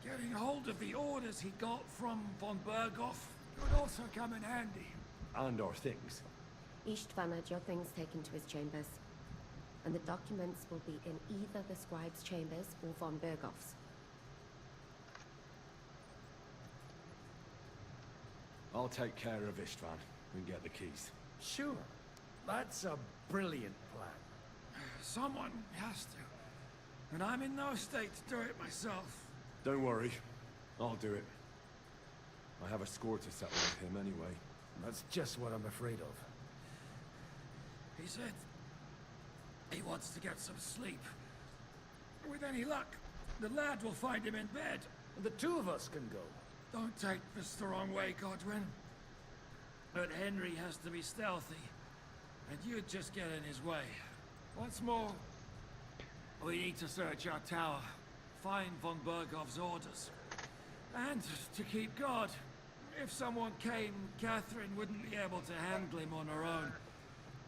Getting hold of the orders he got from von Berghoff would also come in handy. And our things. Istvan had your things taken to his chambers. And the documents will be in either the scribe's chambers or von Berghoff's. I'll take care of Istvan and get the keys. Sure. That's a brilliant plan. Someone has to. And I'm in no state to do it myself. Don't worry. I'll do it. I have a score to settle with him anyway. That's just what I'm afraid of. He said he wants to get some sleep. With any luck, the lad will find him in bed. And the two of us can go. Don't take this the wrong way, Godwin. But Henry has to be stealthy, and you'd just get in his way. Once more, we need to search our tower, find von Berghoff's orders, and to keep guard. If someone came, Catherine wouldn't be able to handle him on her own.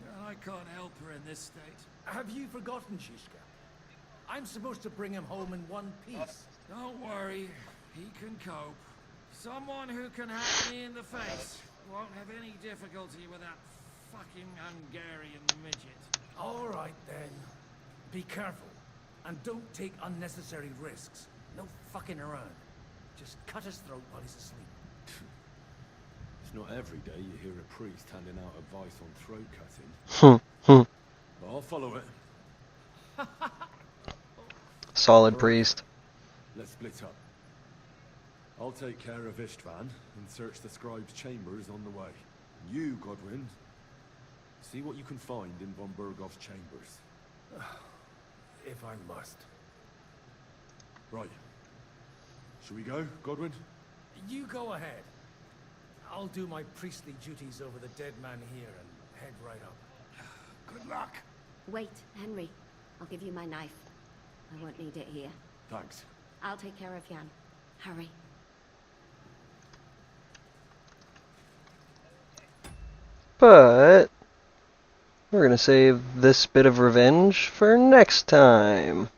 And I can't help her in this state. Have you forgotten, Shishka? I'm supposed to bring him home in one piece. Don't worry, he can cope. Someone who can hack me in the face won't have any difficulty with that fucking Hungarian midget. All right, then. Be careful. And don't take unnecessary risks. No fucking around. Just cut his throat while he's asleep. It's not every day you hear a priest handing out advice on throat cutting. But I'll follow it. Solid priest. Let's split up. I'll take care of Istvan and search the scribe's chambers on the way. You, Godwin, see what you can find in von Berghoff's chambers. If I must. Right. Shall we go, Godwin? You go ahead. I'll do my priestly duties over the dead man here and head right up. Good luck. Wait, Henry. I'll give you my knife. I won't need it here. Thanks. I'll take care of Jan. Hurry. But we're going to save this bit of revenge for next time.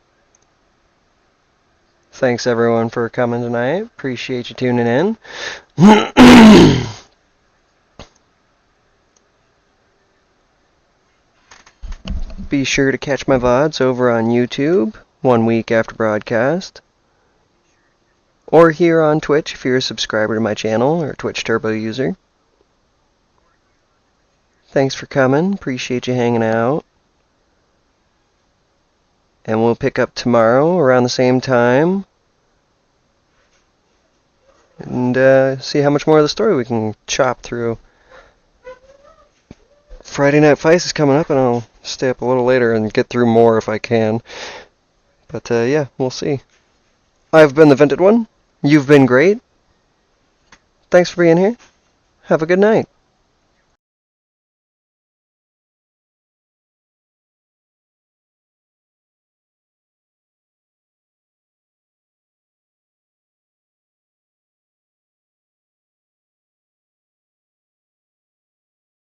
Thanks everyone for coming tonight. Appreciate you tuning in. Be sure to catch my VODs over on YouTube 1 week after broadcast. Or here on Twitch if you're a subscriber to my channel or a Twitch Turbo user. Thanks for coming. Appreciate you hanging out. And we'll pick up tomorrow around the same time. And see how much more of the story we can chop through. Friday Night Fights is coming up, and I'll stay up a little later and get through more if I can. But yeah, we'll see. I've been the Vented One. You've been great. Thanks for being here. Have a good night.